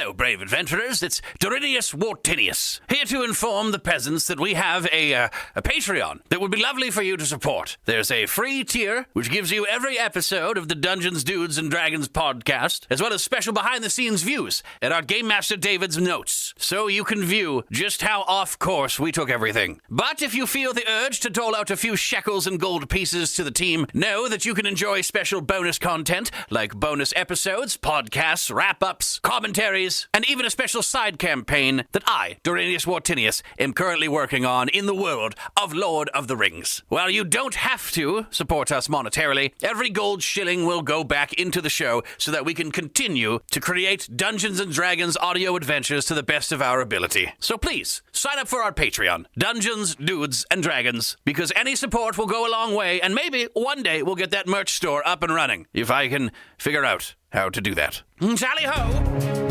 Hello, brave adventurers. It's DARRENIUS Wartinius, here to inform the peasants that we have a Patreon that would be lovely for you to support. There's a free tier, which gives you every episode of the Dungeons, Dudes, and Dragons podcast, as well as special behind-the-scenes views and our Game Master David's notes, so you can view just how off course we took everything. But if you feel the urge to dole out a few shekels and gold pieces to the team, know that you can enjoy special bonus content, like bonus episodes, podcasts, wrap-ups, commentaries, and even a special side campaign that I, DARRENIUS Wartinius, am currently working on in the world of Lord of the Rings. While you don't have to support us monetarily, every gold shilling will go back into the show so that we can continue to create Dungeons & Dragons audio adventures to the best of our ability. So please, sign up for our Patreon, Dungeons, Dudes, and Dragons, because any support will go a long way, and maybe one day we'll get that merch store up and running, if I can figure out how to do that. Tally-ho!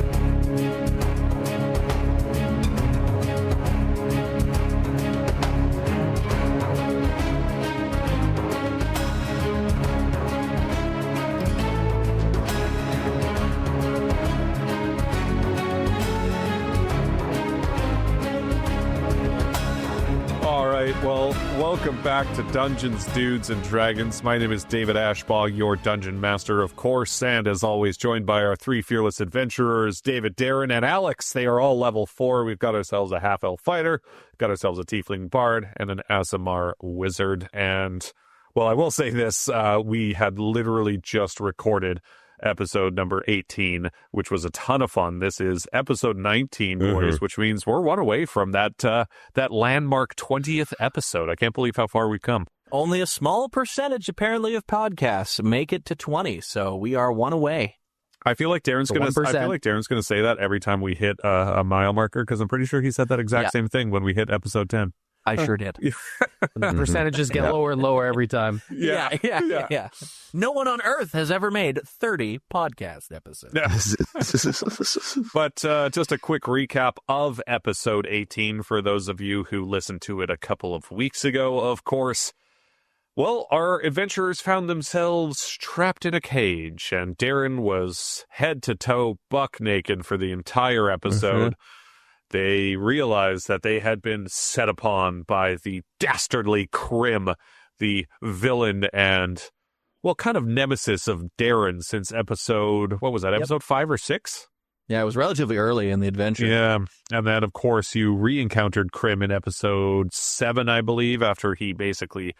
Well, welcome back to Dungeons, Dudes, and Dragons. My name is David Ashbaugh, your Dungeon Master, of course, and as always, joined by our three fearless adventurers, David, Darren, and Alex. They are all level 4. We've got ourselves a half-elf fighter, got ourselves a tiefling bard, and an Aasimar wizard. And, well, I will say this, we had literally just recorded episode number 18, which was a ton of fun. This is episode 19, boys, which means we're one away from that landmark 20th episode. I can't believe how far we've come. Only a small percentage, apparently, of podcasts make it to 20, so we are one away. I feel like Darren's going to say that every time we hit a mile marker, because I'm pretty sure he said that exact same thing when we hit episode 10. I sure did. The percentages get lower and lower every time. Yeah. No one on Earth has ever made 30 podcast episodes. But just a quick recap of episode 18 for those of you who listened to it a couple of weeks ago, of course. Well, our adventurers found themselves trapped in a cage, and Darren was head to toe buck naked for the entire episode. They realized that they had been set upon by the dastardly Krim, the villain and, well, kind of nemesis of Darren since episode 5 or 6? Yeah, it was relatively early in the adventure. Yeah, and then, of course, you re-encountered Krim in episode 7, I believe, after he basically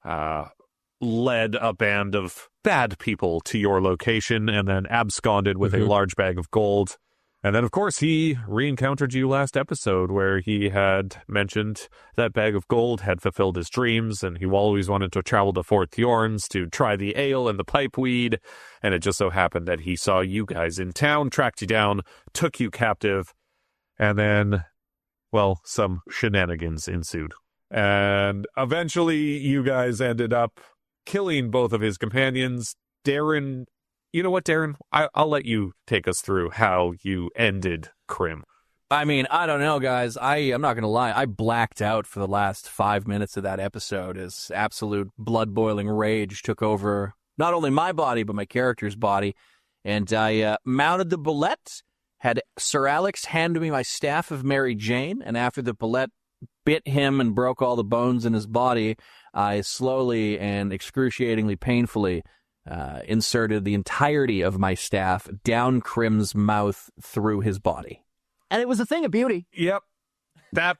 led a band of bad people to your location and then absconded with a large bag of gold. And then, of course, he re-encountered you last episode where he had mentioned that bag of gold had fulfilled his dreams and he always wanted to travel to Fort Thorns to try the ale and the pipeweed. And it just so happened that he saw you guys in town, tracked you down, took you captive, and then, well, some shenanigans ensued. And eventually you guys ended up killing both of his companions. Darren... You know what, Darren? I'll let you take us through how you ended Krim. I mean, I don't know, guys. I'm not going to lie. I blacked out for the last 5 minutes of that episode as absolute blood-boiling rage took over not only my body, but my character's body. And I mounted the bullet, had Sir Alex hand me my staff of Mary Jane, and after the bullet bit him and broke all the bones in his body, I slowly and excruciatingly painfully inserted the entirety of my staff down Krim's mouth through his body. And it was a thing of beauty. Yep. That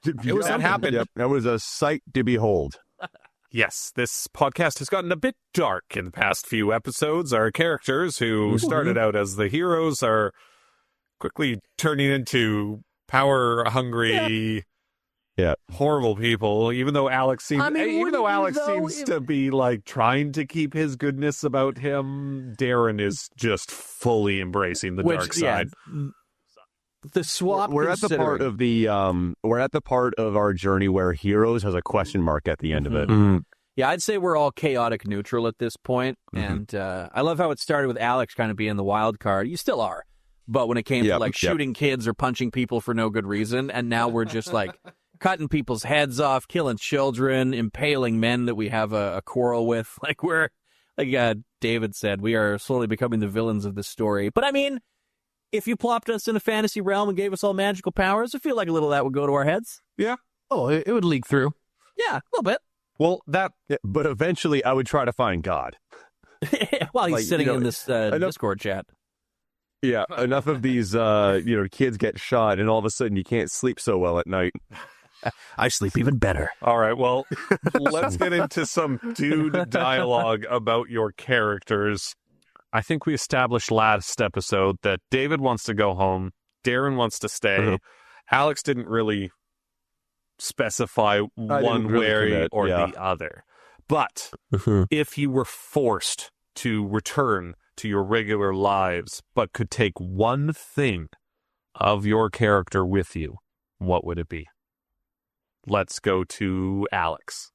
happened. Yep. That was a sight to behold. Yes, this podcast has gotten a bit dark in the past few episodes. Our characters, who started out as the heroes, are quickly turning into power-hungry... Yeah, horrible people. Even though Alex seems, to be like trying to keep his goodness about him, Darren is just fully embracing the dark side. The swap. We're at the part of our journey where heroes has a question mark at the end of it. Yeah, I'd say we're all chaotic neutral at this point, and I love how it started with Alex kind of being the wild card. You still are, but when it came to like shooting kids or punching people for no good reason, and now we're just like cutting people's heads off, killing children, impaling men that we have a quarrel with. Like we're, like David said, we are slowly becoming the villains of this story. But I mean, if you plopped us in a fantasy realm and gave us all magical powers, I feel like a little of that would go to our heads. Yeah. Oh, it would leak through. Yeah, a little bit. Well, that Yeah, but eventually I would try to find God. While he's Like, sitting you know, in this enough- Discord chat. Yeah, enough of these, kids get shot, and all of a sudden you can't sleep so well at night. I sleep even better. All right, well, let's get into some dude dialogue about your characters. I think we established last episode that David wants to go home, Darren wants to stay. Mhm. Alex didn't really specify one really way commit, or yeah. the other. But if you were forced to return to your regular lives, but could take one thing of your character with you, what would it be? Let's go to Alex.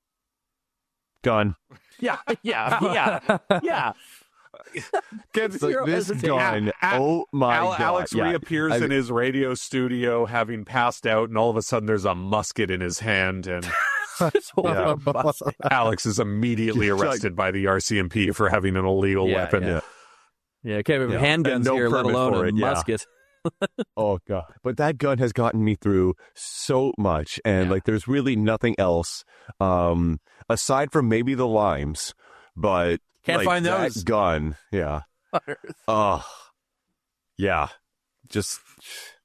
Gun. Yeah. Gets Zero This hesitation. gun. Oh my God. Alex Yeah. reappears I in mean- his radio studio having passed out, and all of a sudden there's a musket in his hand, and Yeah. Alex is immediately Just arrested by the RCMP for having an illegal Yeah, weapon. yeah. Yeah, can't have Yeah. handguns And no here, let permit alone for a it, yeah. musket. Oh God! But that gun has gotten me through so much, and like, there's really nothing else, aside from maybe the limes. But Can't like, find that those. gun. Yeah. Yeah. Just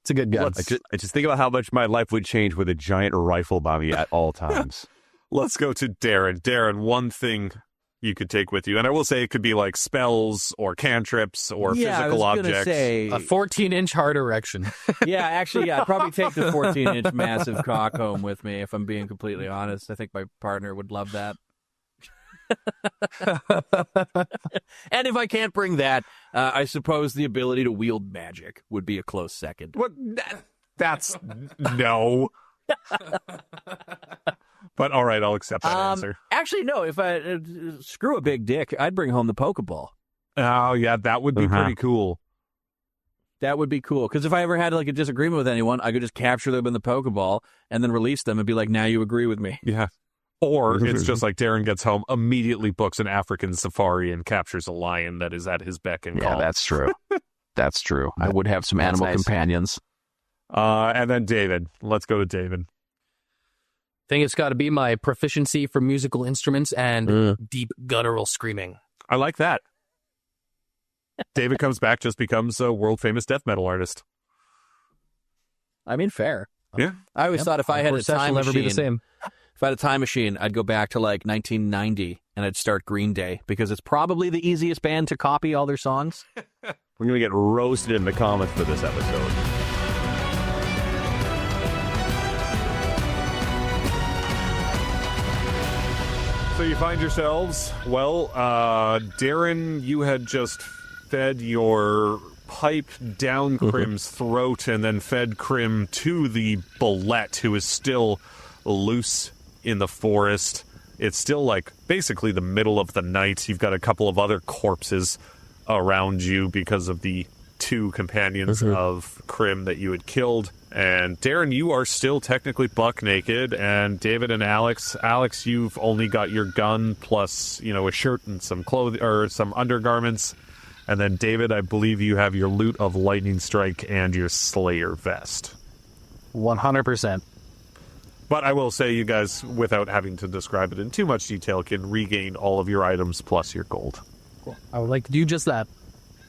It's a good gun. I just think about how much my life would change with a giant rifle by me at all times. Let's go to Darren. Darren, one thing you could take with you, and I will say it could be like spells or cantrips or physical I was gonna objects. say, A 14-inch hard erection. I'd probably take the 14-inch massive cock home with me, if I'm being completely honest. I think my partner would love that. And if I can't bring that, I suppose the ability to wield magic would be a close second. What? That's no. But all right, I'll accept that answer. Actually, no. If I screw a big dick, I'd bring home the Pokeball. Oh yeah, that would be pretty cool. That would be cool. Because if I ever had like a disagreement with anyone, I could just capture them in the Pokeball and then release them and be like, "Now you agree with me." Yeah. Or it's just like Darren gets home, immediately books an African safari and captures a lion that is at his beck and call. Yeah, that's true. That's true. I would have some animal companions. And then David. Let's go to David. Think it's got to be my proficiency for musical instruments and deep guttural screaming. I like that. David comes back, just becomes a world famous death metal artist. I mean, fair. Yeah. I always thought if I had a Success time will never machine, be the same. if I had a time machine, I'd go back to like 1990 and I'd start Green Day because it's probably the easiest band to copy all their songs. We're gonna get roasted in the comments for this episode. So you find yourselves, Darren, you had just fed your pipe down Crim's throat and then fed Crim to the bullet, who is still loose in the forest. It's still like basically the middle of the night. You've got a couple of other corpses around you because of the two companions of Crim that you had killed. And Darren, you are still technically buck naked, and David and Alex, you've only got your gun plus, a shirt and some clothing or some undergarments. And then David, I believe you have your loot of lightning strike and your Slayer vest. 100%. But I will say you guys, without having to describe it in too much detail, can regain all of your items plus your gold. Cool. I would like to do just that.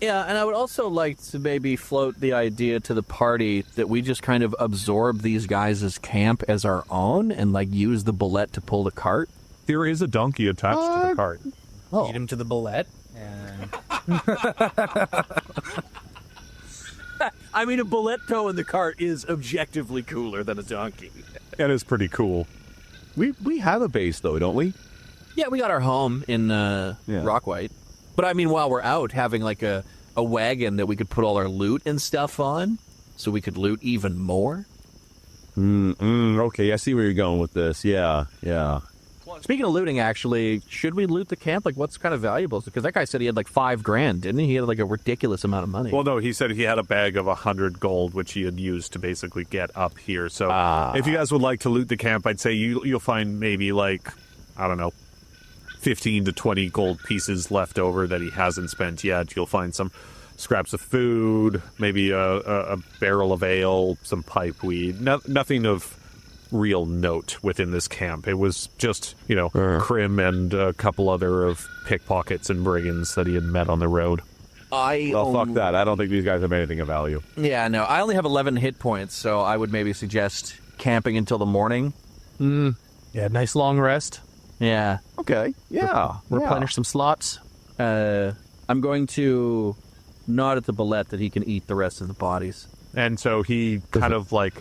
Yeah, and I would also like to maybe float the idea to the party that we just kind of absorb these guys' camp as our own and like use the bullet to pull the cart. There is a donkey attached to the cart. Feed him to the bullet. And I mean, a bullet tow in the cart is objectively cooler than a donkey. It is pretty cool. We have a base though, don't we? Yeah, we got our home in Rockwhite. But I mean, while we're out, having like a wagon that we could put all our loot and stuff on, so we could loot even more. Okay, I see where you're going with this. Yeah. Speaking of looting, actually, should we loot the camp? Like, what's kind of valuables? Because that guy said he had like $5,000, didn't he? He had like a ridiculous amount of money. Well, no, he said he had a bag of 100 gold, which he had used to basically get up here. So if you guys would like to loot the camp, I'd say you'll find maybe like, I don't know, 15 to 20 gold pieces left over that he hasn't spent yet. You'll find some scraps of food, maybe a barrel of ale, some pipe weed. Nothing of real note within this camp. It was just, Krim and a couple other of pickpockets and brigands that he had met on the road. Fuck that. I don't think these guys have anything of value. Yeah, no. I only have 11 hit points, so I would maybe suggest camping until the morning. Yeah, nice long rest. Yeah. Okay. Yeah. Replenish some slots. I'm going to nod at the bullet that he can eat the rest of the bodies. And so he kind of like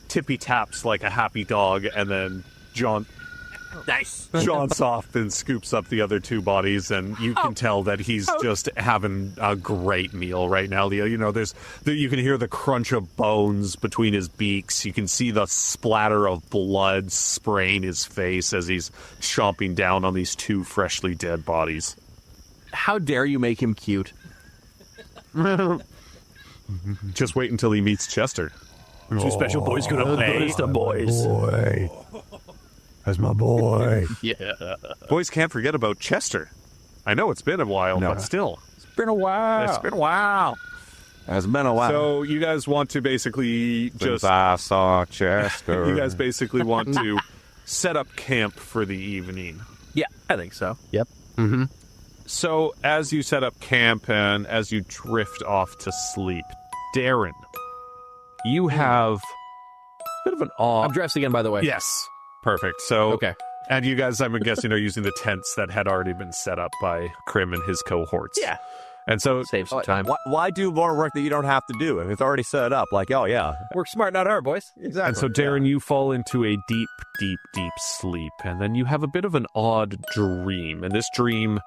tippy taps like a happy dog, and then jaunts off and scoops up the other two bodies, and you can tell that he's just having a great meal right now. You can hear the crunch of bones between his beaks. You can see the splatter of blood spraying his face as he's chomping down on these two freshly dead bodies. How dare you make him cute? Just wait until he meets Chester. Two special boys gonna play. The boys. Boy. That's my boy. Yeah. Boys can't forget about Chester. I know it's been a while, but still. It's been a while. It's been a while. It's been a while. So you guys want to basically Since I saw Chester. You guys basically want to set up camp for the evening. Yeah, I think so. Yep. Mm-hmm. So as you set up camp and as you drift off to sleep, Darren, you have a bit of an awe. I'm dressed again, by the way. Yes. Perfect. So, Okay. And you guys, I'm guessing, are using the tents that had already been set up by Krim and his cohorts. Yeah. And so, Save some time. Why do more work that you don't have to do? If it's already set up, like, oh, yeah. Work smart, not hard, boys. Exactly. and so Darren, you fall into a deep, deep, deep sleep. And then you have a bit of an odd dream. And this dream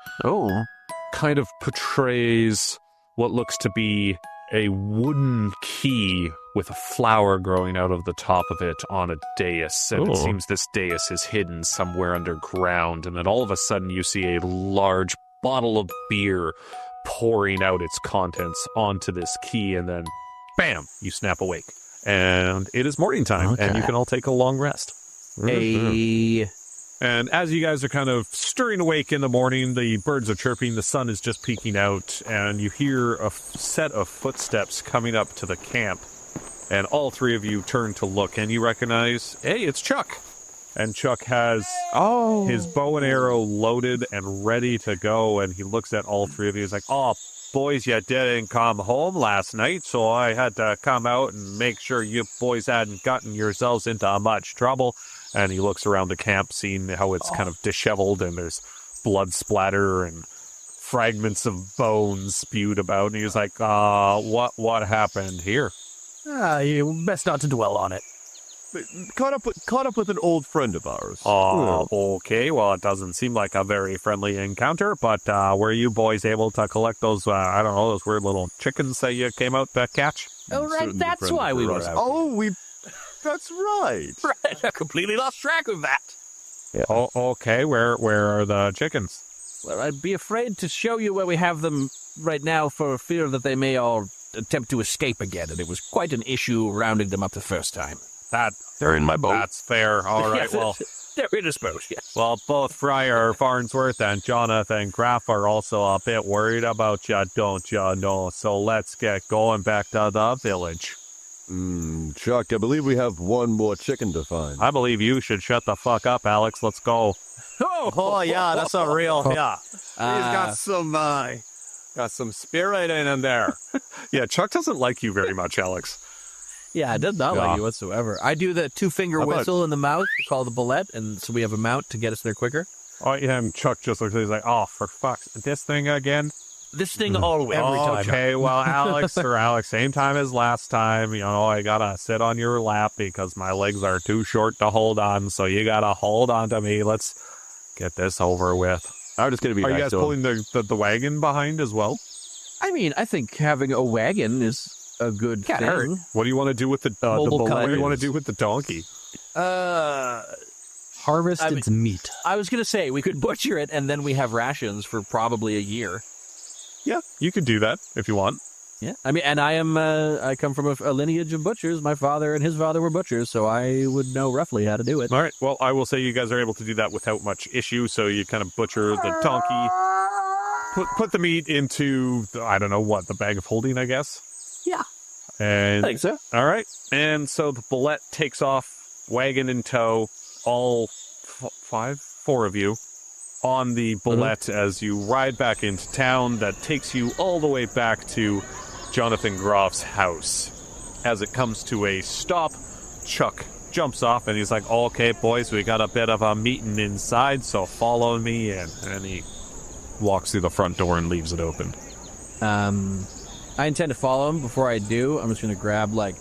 kind of portrays what looks to be a wooden key with a flower growing out of the top of it on a dais. And it seems this dais is hidden somewhere underground. And then all of a sudden you see a large bottle of beer pouring out its contents onto this key. And then, bam, you snap awake. And it is morning time, and you can all take a long rest. Hey. And as you guys are kind of stirring awake in the morning, the birds are chirping, the sun is just peeking out, and you hear a set of footsteps coming up to the camp. And all three of you turn to look, and you recognize, hey, it's Chuck. And Chuck has his bow and arrow loaded and ready to go, and he looks at all three of you. He's like, oh, boys, you didn't come home last night, so I had to come out and make sure you boys hadn't gotten yourselves into much trouble. And he looks around the camp, seeing how it's kind of disheveled, and there's blood splatter and fragments of bones spewed about. And he's like, what happened here? You best not to dwell on it. Caught up with an old friend of ours. Okay. Well, it doesn't seem like a very friendly encounter, but were you boys able to collect those, those weird little chickens that you came out to catch? Oh, right. That's why we were out. That's right. Right. I completely lost track of that. Yeah. Oh, okay. Where are the chickens? Well, I'd be afraid to show you where we have them right now for fear that they may all attempt to escape again, and it was quite an issue rounding them up the first time. They're in my boat. That's fair. All right, well... They're indisposed, yes. Well, both Friar Farnsworth and Jonathan Graff are also a bit worried about you, don't you know? So let's get going back to the village. Chuck, I believe we have one more chicken to find. I believe you should shut the fuck up, Alex. Let's go. Oh yeah, that's a real, yeah. He's got some spirit in him there. Yeah, Chuck doesn't like you very much, Alex. Yeah, it does not like you whatsoever. I do the two-finger whistle in the mouth, called the bullet, and so we have a mount to get us there quicker. Oh, yeah, and Chuck just looks, he's like, oh, for fuck's this thing again? This thing always. Every time. Okay, well, Alex, same time as last time. I gotta sit on your lap because my legs are too short to hold on, so you gotta hold on to me. Let's get this over with. I'm just gonna be. Are you guys pulling the wagon behind as well? I mean, I think having a wagon is a good thing. Hurt. What do you want to do with the Mobile what do you want to do with the donkey? Harvest its meat. I was going to say, we could butcher it, and then we have rations for probably a year. Yeah, you could do that if you want. Yeah, I mean, and I come from a lineage of butchers. My father and his father were butchers, so I would know roughly how to do it. All right, well, I will say you guys are able to do that without much issue, so you kind of butcher the donkey, put the meat into, I don't know what, the bag of holding, I guess? Yeah. And, I think so. All right. And so the bullet takes off, wagon in tow, all four of you on the bullet as you ride back into town. That takes you all the way back to Jonathan Groff's house. As it comes to a stop, Chuck jumps off and he's like, okay, boys, we got a bit of a meeting inside, so follow me in. And he walks through the front door and leaves it open. I intend to follow him. Before I do, I'm just going to grab, like,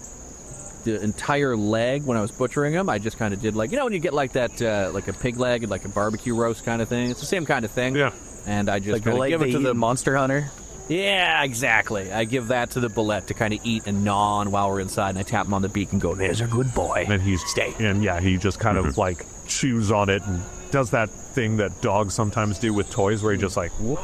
the entire leg. When I was butchering him, I just kind of did, like, you know when you get, like, that, like a pig leg and, like, a barbecue roast kind of thing? It's the same kind of thing. Yeah. And I just Like the kind of leg give it to the... Monster Hunter. Yeah, exactly. I give that to the bullet to kind of eat and gnaw on while we're inside, and I tap him on the beak and go, there's a good boy. And he's Stay. And yeah, he just kind of like chews on it and does that thing that dogs sometimes do with toys where he just like whoop,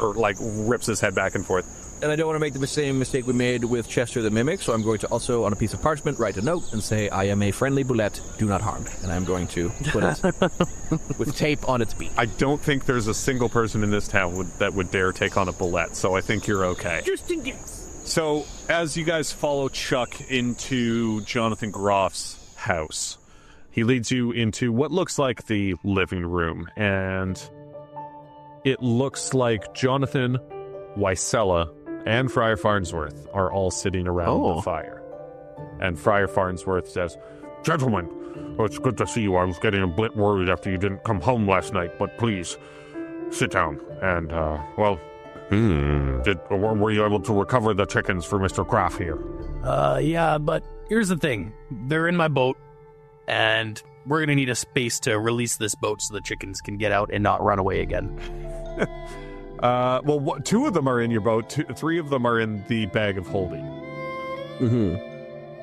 or like rips his head back and forth. And I don't want to make the same mistake we made with Chester the Mimic, so I'm going to also, on a piece of parchment, write a note and say, I am a friendly bullet, do not harm. And I'm going to put it with tape on its beak. I don't think there's a single person in this town that would dare take on a bullet, so I think you're okay. Just in case. So, as you guys follow Chuck into Jonathan Groff's house, he leads you into what looks like the living room, and it looks like Jonathan, Wysella, and Friar Farnsworth are all sitting around the fire. And Friar Farnsworth says, Gentlemen, it's good to see you. I was getting a bit worried after you didn't come home last night, but please, sit down. And, were you able to recover the chickens for Mr. Kraft here? Yeah, but here's the thing. They're in my boat, and we're going to need a space to release this boat so the chickens can get out and not run away again. two of them are in your boat. Three of them are in the bag of holding.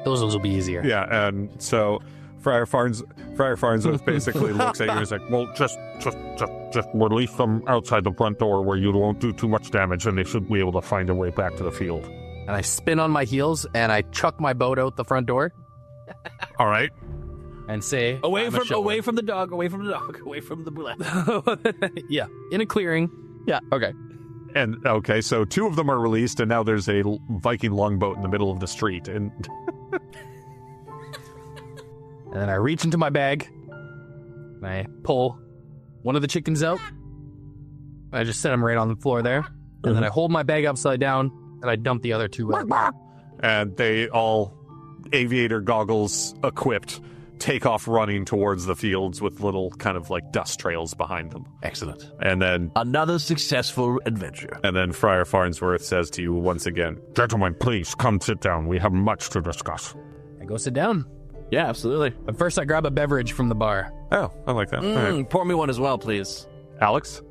Those will be easier. Yeah, and so Friar Farnsworth basically looks at you and is like, Well, just release them outside the front door where you won't do too much damage, and they should be able to find their way back to the field. And I spin on my heels, and I chuck my boat out the front door. all right. And say, Away from the dog, away from the bullet. Yeah, in a clearing. Yeah, okay. And okay, so two of them are released, and now there's a Viking longboat in the middle of the street. And And then I reach into my bag, and I pull one of the chickens out. I just set him right on the floor there. And then I hold my bag upside down, and I dump the other two out. and they all, aviator goggles equipped, take off running towards the fields with little kind of like dust trails behind them. Excellent. And then Another successful adventure. Friar Farnsworth says to you once again, Gentlemen, please, come sit down. We have much to discuss. I go sit down. Yeah, absolutely. But first I grab a beverage from the bar. oh, I like that. All right. Pour me one as well, please. Alex?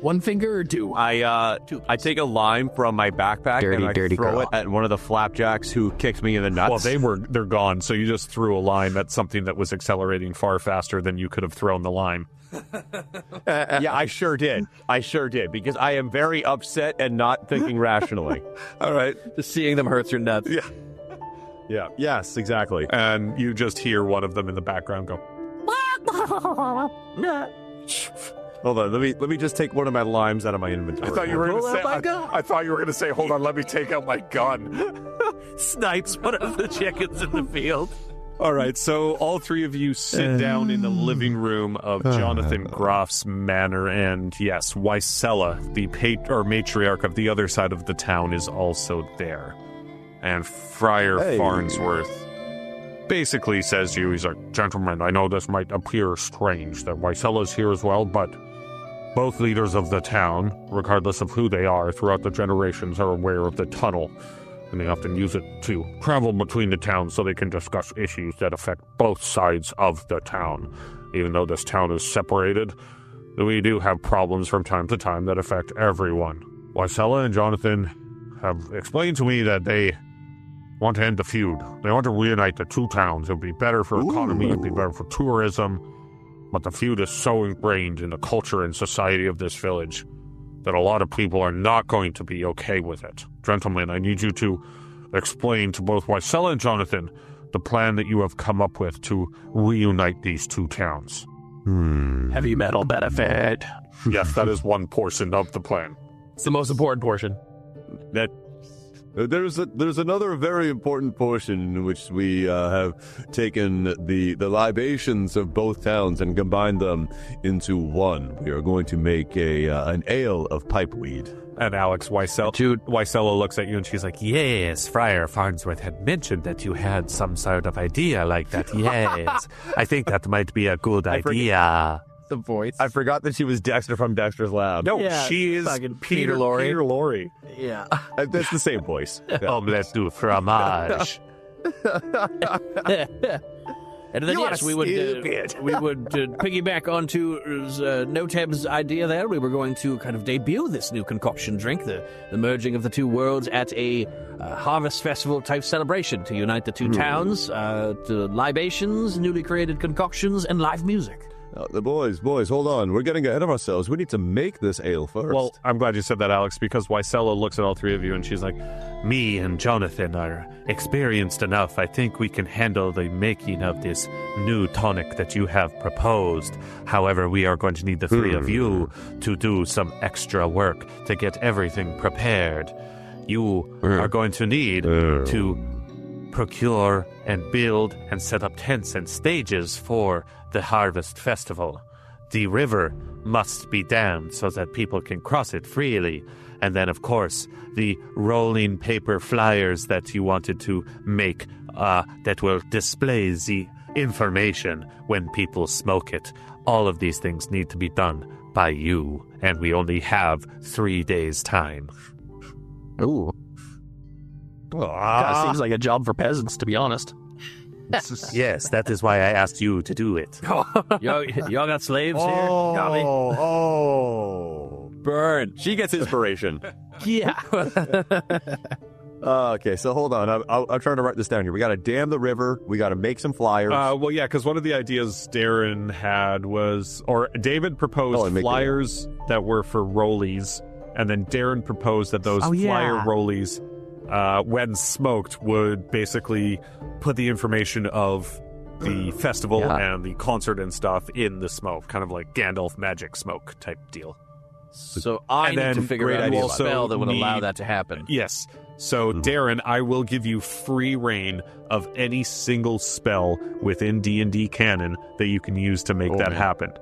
One finger or two? I take a lime from my backpack and I dirty throw girl. it at one of the flapjacks who kicked me in the nuts. Well, they're gone, so you just threw a lime at something that was accelerating far faster than you could have thrown the lime. Yeah, I sure did. Because I am very upset and not thinking rationally. All right. Just seeing them hurts your nuts. Yeah. Yes, exactly. And you just hear one of them in the background go, Hold on, let me just take one of my limes out of my inventory. I thought you were going to say, hold on, let me take out my gun. snipes one of the chickens in the field. All right, so all three of you sit down in the living room of Jonathan Groff's manor, and yes, Wysella, the matriarch of the other side of the town, is also there. And Friar Farnsworth basically says to you, he's like, Gentlemen, I know this might appear strange that Wysella's here as well, but both leaders of the town, regardless of who they are, throughout the generations are aware of the tunnel, and they often use it to travel between the towns so they can discuss issues that affect both sides of the town. Even though this town is separated, we do have problems from time to time that affect everyone. Wysella and Jonathan have explained to me that they want to end the feud. They want to reunite the two towns. It would be better for economy, it would be better for tourism. But the feud is so ingrained in the culture and society of this village that a lot of people are not going to be okay with it. Gentlemen, I need you to explain to both Wysella and Jonathan the plan that you have come up with to reunite these two towns. Heavy metal benefit. yes, that is one portion of the plan. It's the most important portion. That there's another very important portion in which we have taken the libations of both towns and combined them into one. We are going to make an ale of pipeweed. And Alex Wysella looks at you and she's like, Yes, Friar Farnsworth had mentioned that you had some sort of idea like that. Yes, I think that might be a good idea. The voice. I forgot that she was Dexter from Dexter's Lab. no, Yeah, she is fucking Peter Lorre. Yeah. That's the same voice. Let's do fromage. And then, You yes, are we would stupid. piggyback onto Notab's idea there. We were going to kind of debut this new concoction drink, the merging of the two worlds at a harvest festival type celebration to unite the two towns, to libations, newly created concoctions, and live music. The boys, hold on. We're getting ahead of ourselves. We need to make this ale first. Well, I'm glad you said that, Alex, because Wysella looks at all three of you and she's like, Me and Jonathan are experienced enough. I think we can handle the making of this new tonic that you have proposed. However, we are going to need the three of you to do some extra work to get everything prepared. You are going to need to procure and build and set up tents and stages for the Harvest Festival. The river must be dammed so that people can cross it freely. And then, of course, the rolling paper flyers that you wanted to make that will display the information when people smoke it. All of these things need to be done by you, and we only have 3 days' time. Ooh. Kind of seems like a job for peasants, to be honest. Yes, that is why I asked you to do it. Y'all got slaves here? Got me. Burn. She gets inspiration. Yeah. Okay, so hold on. I'm trying to write this down here. We got to dam the river. We got to make some flyers. well, yeah, because one of the ideas Darren had was, or David proposed flyers that were for rollies, and then Darren proposed that those flyer rollies, when smoked, would basically put the information of the festival and the concert and stuff in the smoke, kind of like Gandalf magic smoke type deal. So I need to figure out a spell that would allow that to happen. Yes. So, Darren, I will give you free reign of any single spell within D&D canon that you can use to make that happen.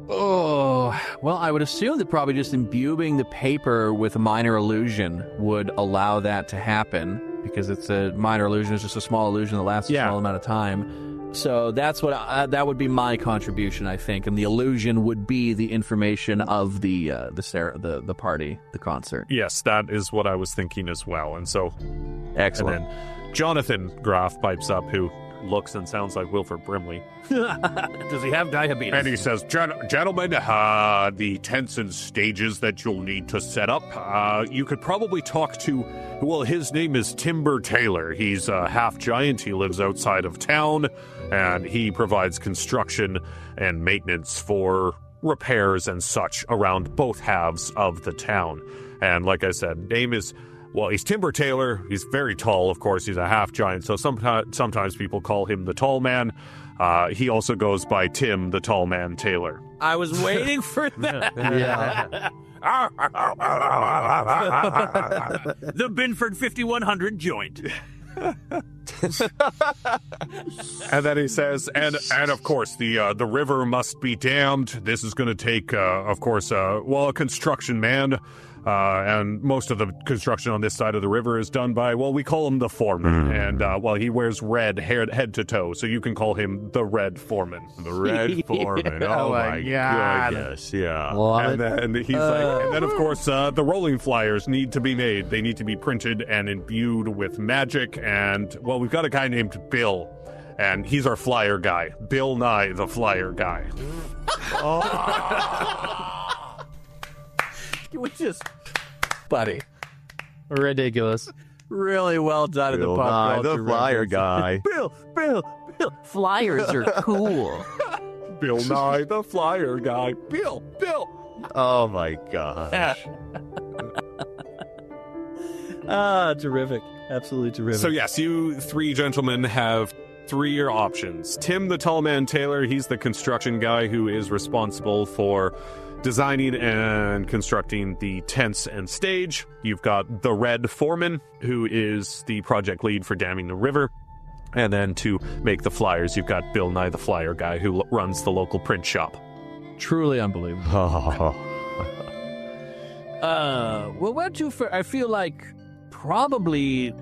Oh, well, I would assume that probably just imbuing the paper with a minor illusion would allow that to happen, because it's a minor illusion, it's just a small illusion that lasts a small amount of time. So that's what that would be my contribution, I think, and the illusion would be the information of the party, the concert. Yes, that is what I was thinking as well. And so, excellent. And then Jonathan Graff pipes up, who looks and sounds like Wilford Brimley. Does he have diabetes? And he says, Gentlemen, the tents and stages that you'll need to set up, you could probably talk to, well, his name is Timber Taylor. He's a half-giant. He lives outside of town, and he provides construction and maintenance for repairs and such around both halves of the town. And like I said, name is... Well, he's Timber Taylor. He's very tall, of course. He's a half-giant, so sometimes people call him the Tall Man. He also goes by Tim, the Tall Man Taylor. I was waiting for that. The Binford 5100 joint. And then he says, and of course, the river must be dammed. This is going to take, of course, a construction man. And most of the construction on this side of the river is done by, well, we call him the foreman. And, he wears red head to toe, so you can call him the Red Foreman. The Red Foreman. Oh, my God. Goodness, yeah. And then he's like, and then, of course, the rolling flyers need to be made. They need to be printed and imbued with magic. And, well, we've got a guy named Bill, and he's our flyer guy. Bill Nye, the flyer guy. Which is, buddy, ridiculous. Really well done in the pop culture. The flyer guy. Bill. Flyers are cool. Bill Nye, the flyer guy. Bill. Oh my gosh. Terrific. Absolutely terrific. So yes, you three gentlemen have 3 options. Tim, the Tall Man Taylor, he's the construction guy who is responsible for designing and constructing the tents and stage. You've got the Red Foreman, who is the project lead for damming the river. And then to make the flyers, you've got Bill Nye the Flyer guy, who runs the local print shop. Truly unbelievable. Well, where to first? I feel like probably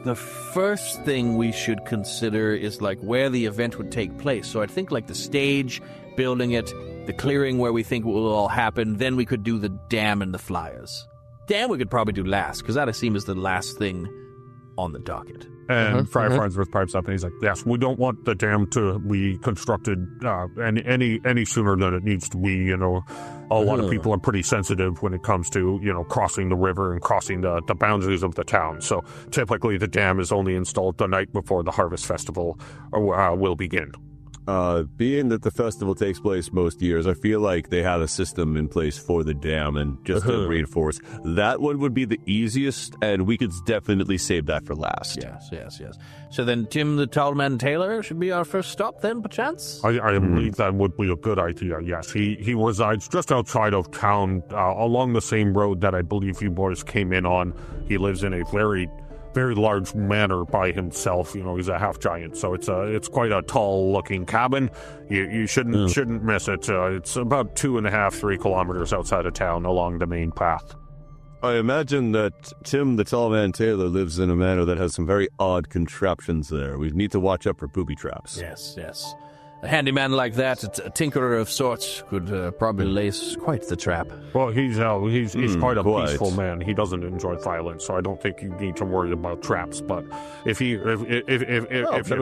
the first thing we should consider is like where the event would take place. So I think like the stage, building it, the clearing where we think it will all happen. Then we could do the dam and the flyers. Dam we could probably do last, because that I seem is the last thing on the docket. And Friar Farnsworth pipes up and he's like, yes, we don't want the dam to be constructed any sooner than it needs to be. You know, a lot of people are pretty sensitive when it comes to, you know, crossing the river and crossing the boundaries of the town. So typically the dam is only installed the night before the Harvest Festival will begin. Being that the festival takes place most years, I feel like they had a system in place for the dam, and just to reinforce, that one would be the easiest, and we could definitely save that for last. Yes. So then Tim the Tallman Taylor should be our first stop then, perchance? I believe that would be a good idea, yes. He resides just outside of town, along the same road that I believe you boys came in on. He lives in a very large manor by himself. You know, he's a half giant, so it's quite a tall looking cabin. You shouldn't miss it. It's about 2.5-3 kilometers outside of town along the main path. I imagine that Tim the Tall Man Taylor lives in a manor that has some very odd contraptions there. We need to watch out for booby traps. Yes. A handyman like that, a tinkerer of sorts, could probably lace quite the trap. Well, he's quite a peaceful man. He doesn't enjoy violence, so I don't think you need to worry about traps. But if you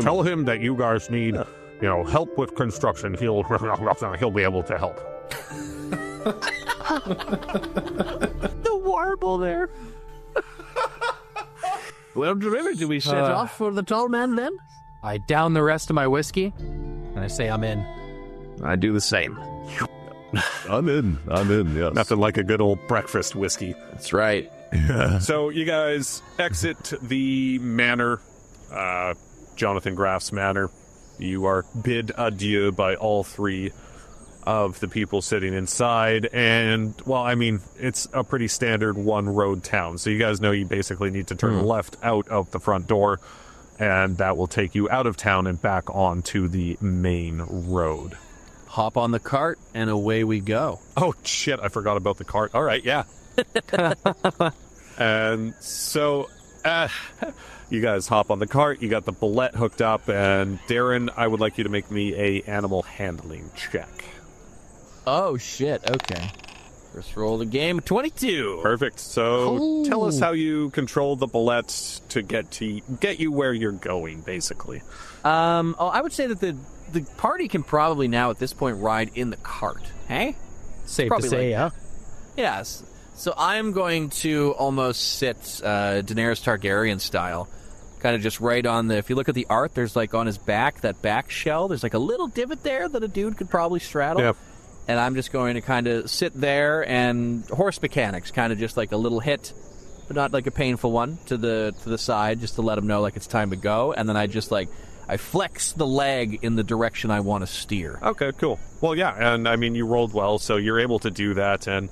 tell him that you guys need, you know, help with construction, he'll be able to help. The warble there. Well, River, do we set off for the tall man then? I down the rest of my whiskey, and I say I'm in. I do the same. I'm in, yes. Nothing like a good old breakfast whiskey. That's right. So you guys exit the manor, Jonathan Graff's manor. You are bid adieu by all three of the people sitting inside, and, well, I mean, it's a pretty standard one-road town, so you guys know you basically need to turn left out of the front door, and that will take you out of town and back onto the main road. Hop on the cart, and away we go. Oh, shit, I forgot about the cart. All right, yeah. And so, you guys hop on the cart, you got the bullet hooked up, and Darren, I would like you to make me a animal handling check. Oh, shit, okay. First roll of the game, 22. Perfect. So tell us how you control the bullet to get you where you're going, basically. I would say that the party can probably now at this point ride in the cart. Hey? Safe to say, yeah. Yes. So I'm going to almost sit Daenerys Targaryen style. Kind of just right on if you look at the art, there's like on his back, that back shell, there's like a little divot there that a dude could probably straddle. Yep. And I'm just going to kind of sit there and horse mechanics, kind of just like a little hit, but not like a painful one, to the side, just to let him know like it's time to go. And then I flex the leg in the direction I want to steer. Okay, cool. Well, yeah, and I mean, you rolled well, so you're able to do that, and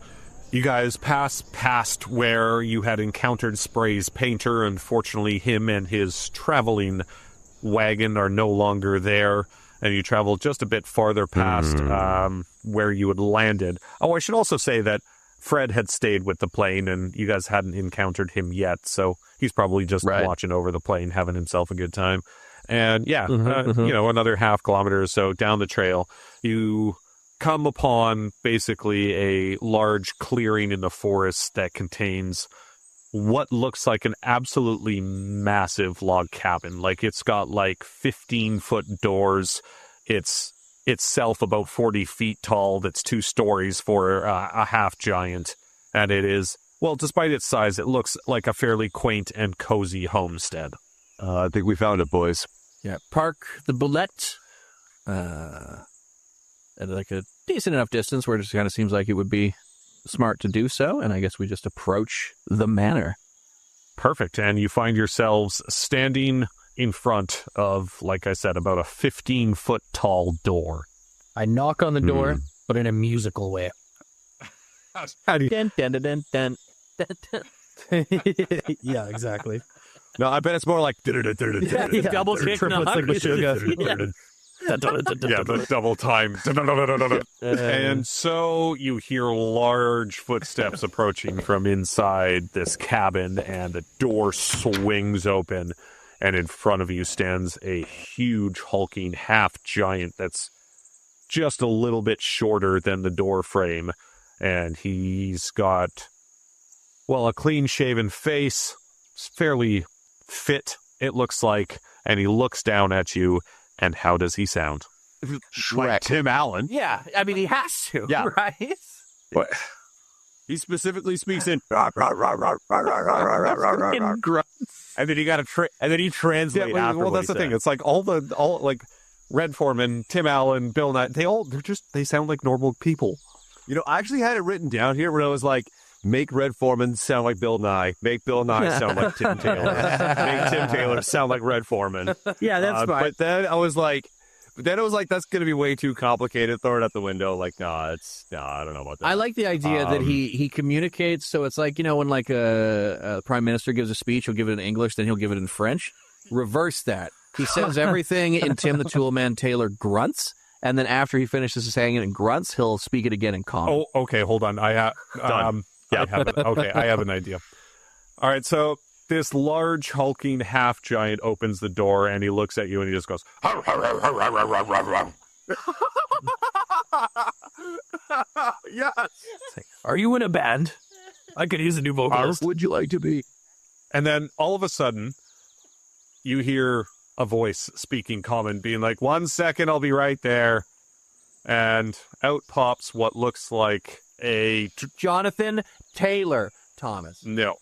you guys pass past where you had encountered Spray's painter. Unfortunately, him and his traveling wagon are no longer there, and you travel just a bit farther past where you had landed. Oh, I should also say that Fred had stayed with the plane, and you guys hadn't encountered him yet, so he's probably just watching over the plane, having himself a good time. And yeah, you know, another half kilometer or so down the trail, you come upon basically a large clearing in the forest that contains what looks like an absolutely massive log cabin. Like, it's got like 15-foot doors. It's itself about 40 feet tall. That's 2 stories for a half giant. And it is, well, despite its size, it looks like a fairly quaint and cozy homestead. I think we found it, boys. Yeah, park the bullet at like a decent enough distance where it just kind of seems like it would be smart to do so, and I guess we just approach the manor. Perfect, and you find yourselves standing in front of, like I said, about a 15-foot tall door. I knock on the door, but in a musical way. How do you? Dun, dun, dun, dun, dun, dun, dun. Yeah, exactly. No, I bet it's more like. Double triplets like Meshuggah. Yeah, the double time. And so you hear large footsteps approaching from inside this cabin, and the door swings open, and in front of you stands a huge, hulking half-giant that's just a little bit shorter than the door frame, and he's got, well, a clean-shaven face, fairly fit, it looks like, and he looks down at you. And how does he sound? Like Tim Allen. Yeah, I mean, he has to, Yeah. right? What? He specifically speaks in. Grunts. And then you got to and then you translate. Yeah, well, that's the thing. It's like all like Red Foreman, Tim Allen, Bill Nye. They sound like normal people. You know, I actually had it written down here where I was like, make Red Foreman sound like Bill Nye. Make Bill Nye sound like Tim Taylor. Make Tim Taylor sound like Red Foreman. Yeah, that's fine. But then I was like, that's going to be way too complicated. Throw it out the window. Like, I don't know about that. I like the idea that he communicates. So it's like, when like a prime minister gives a speech, he'll give it in English, then he'll give it in French. Reverse that. He says everything in Tim the Toolman Taylor grunts. And then after he finishes saying it in grunts, he'll speak it again in common. Oh, okay. Hold on. I have an idea. All right. So this large, hulking half giant opens the door, and he looks at you, and he just goes, "Har, har, har, har, har, har, har, har." Yes. Are you in a band? I could use a new vocalist. Would you like to be? And then all of a sudden, you hear a voice speaking common, being like, 1 second, I'll be right there. And out pops what looks like a... Jonathan Taylor Thomas. No.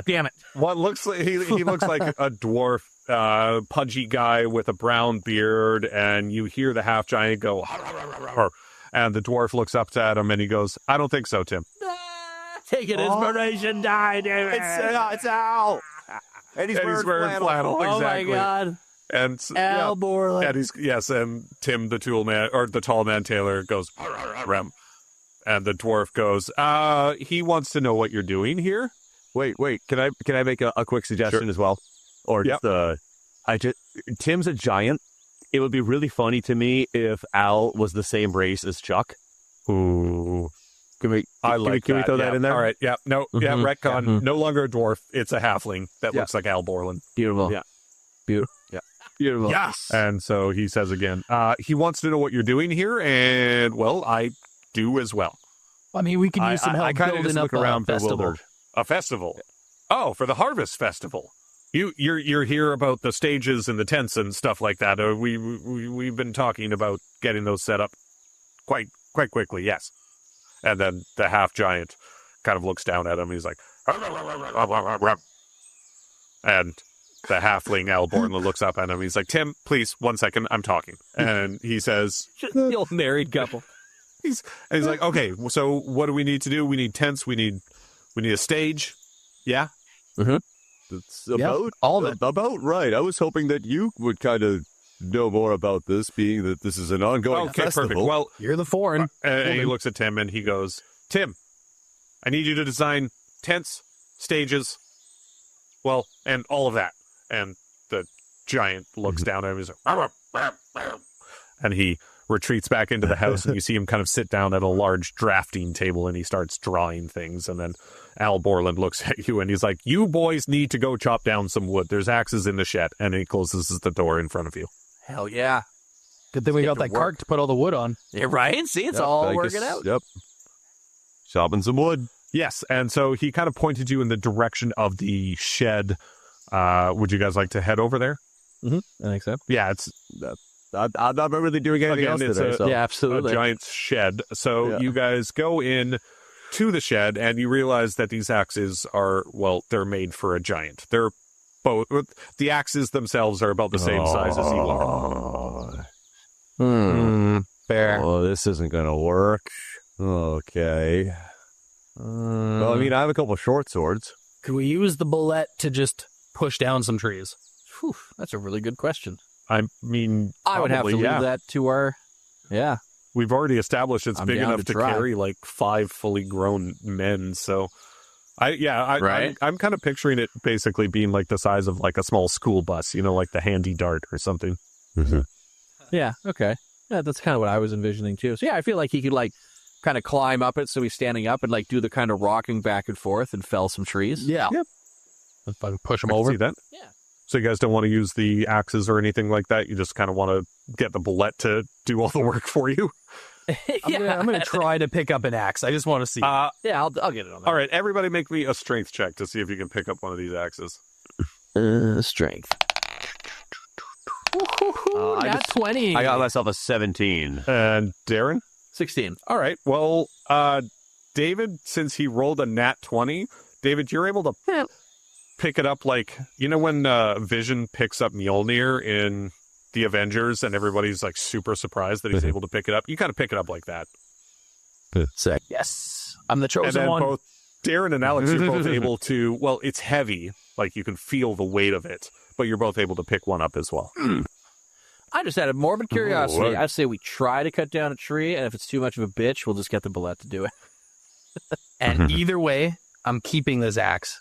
Damn it. What looks like... He looks like a dwarf, pudgy guy with a brown beard, and you hear the half-giant go... "Har, har, har, har, har." And the dwarf looks up at him, and he goes, "I don't think so, Tim." Take an inspiration, die, David. It's Al. And he's wearing flannel. Exactly. Oh, my God. And Al Borland. And and Tim the tool man, or the tall man Taylor goes, "Har, har, har, rem." And the dwarf goes, he wants to know what you're doing here. Wait. Can I make a quick suggestion as well? Or just Tim's a giant. It would be really funny to me if Al was the same race as Chuck. Ooh. Can we throw that in there? All right. Yeah. No. Yeah. Retcon. Yeah. No longer a dwarf. It's a halfling that looks like Al Borland. Beautiful. Yeah. Beautiful. Yeah. Beautiful. Yes. And so he says again, he wants to know what you're doing here, and well, I do as well. I mean, we can use some help I kind of building just up look around a festival. bewildered. A festival. Oh, for the Harvest Festival. You're here about the stages and the tents and stuff like that. We've been talking about getting those set up quite quickly. Yes. And then the half giant kind of looks down at him. He's like, and the halfling Al Borland looks up at him. He's like, "Tim, please, 1 second. I'm talking." And he says, The old married couple. he's like, "Okay, so what do we need to do? We need tents. We need a stage." Yeah. Mm-hmm. It's about all of it. About right. I was hoping that you would kind of know more about this, being that this is an ongoing Okay, festival. perfect. Well, You're the foreign. and he looks at Tim and he goes, "Tim, I need you to design tents, stages, well, and all of that." And the giant looks down at him. He's like, and he retreats back into the house, and you see him kind of sit down at a large drafting table, and he starts drawing things. And then Al Borland looks at you, and he's like, "You boys need to go chop down some wood. There's axes in the shed." And he closes the door in front of you. Hell yeah. Good thing we got that cart to put all the wood on. Yeah, right? See, it's all working out. Yep. Chopping some wood. Yes, and so he kind of pointed you in the direction of the shed. Would you guys like to head over there? I think so. Yeah, it's I'm not really doing anything else it's today. Yeah, absolutely. a giant shed. So you guys go in to the shed, and you realize that these axes are, well, they're made for a giant. They're both, the axes themselves are about the same size as you are. Fair. Oh, this isn't going to work. Okay. Well, I mean, I have a couple short swords. Could we use the bullet to just push down some trees? Whew, that's a really good question. I mean, I would have to probably, leave that to our... Yeah. we've already established it's I'm big down enough to to try. carry like 5 fully grown men. So, Right. I'm kind of picturing it basically being like the size of like a small school bus, like the handy dart or something. Yeah, okay. Yeah, that's kind of what I was envisioning too. So yeah, I feel like he could like kind of climb up it so he's standing up and like do the kind of rocking back and forth and fell some trees. Yeah. Yep. If I can push him I can over. see that. Yeah. So you guys don't want to use the axes or anything like that? You just kind of want to get the bullet to do all the work for you? I'm gonna try to pick up an axe. I just want to see. Yeah, I'll get it on that. All right, everybody make me a strength check to see if you can pick up one of these axes. Strength. Nat 20. I got myself a 17. And Darren? 16. All right, well, David, since he rolled a nat 20, David, you're able to pick it up like, when Vision picks up Mjolnir in the Avengers and everybody's like super surprised that he's able to pick it up. You kind of pick it up like that. Sick. Yes. I'm the And chosen then one. both Darren and Alex are both able to, well, it's heavy, like you can feel the weight of it, but you're both able to pick one up as well. I just had a morbid curiosity. Ooh, I'd say we try to cut down a tree, and if it's too much of a bitch, we'll just get the bullet to do it. And either way, I'm keeping this axe.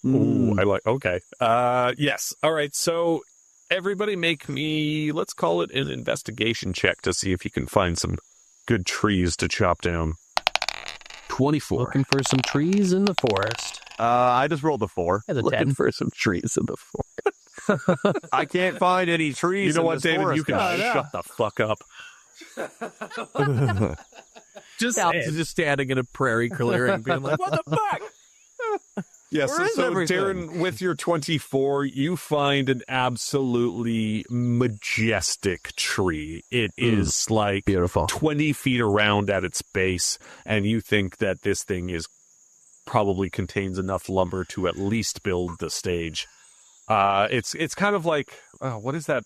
Ooh, I like, okay. Yes. All right. So everybody make me, let's call it an investigation check to see if you can find some good trees to chop down. 24. Looking for some trees in the forest. I just rolled a 4. As a Looking 10. for some trees in the forest. I can't find any trees. You know in what, this David? forest, You can guys. shut the fuck up. Just Alex is just standing in a prairie clearing, being like, "What the fuck?" Yes, Where is so everything? Darren, with your 24, you find an absolutely majestic tree. It is like Beautiful. 20 feet around at its base, and you think that this thing probably contains enough lumber to at least build the stage. It's kind of like, what is that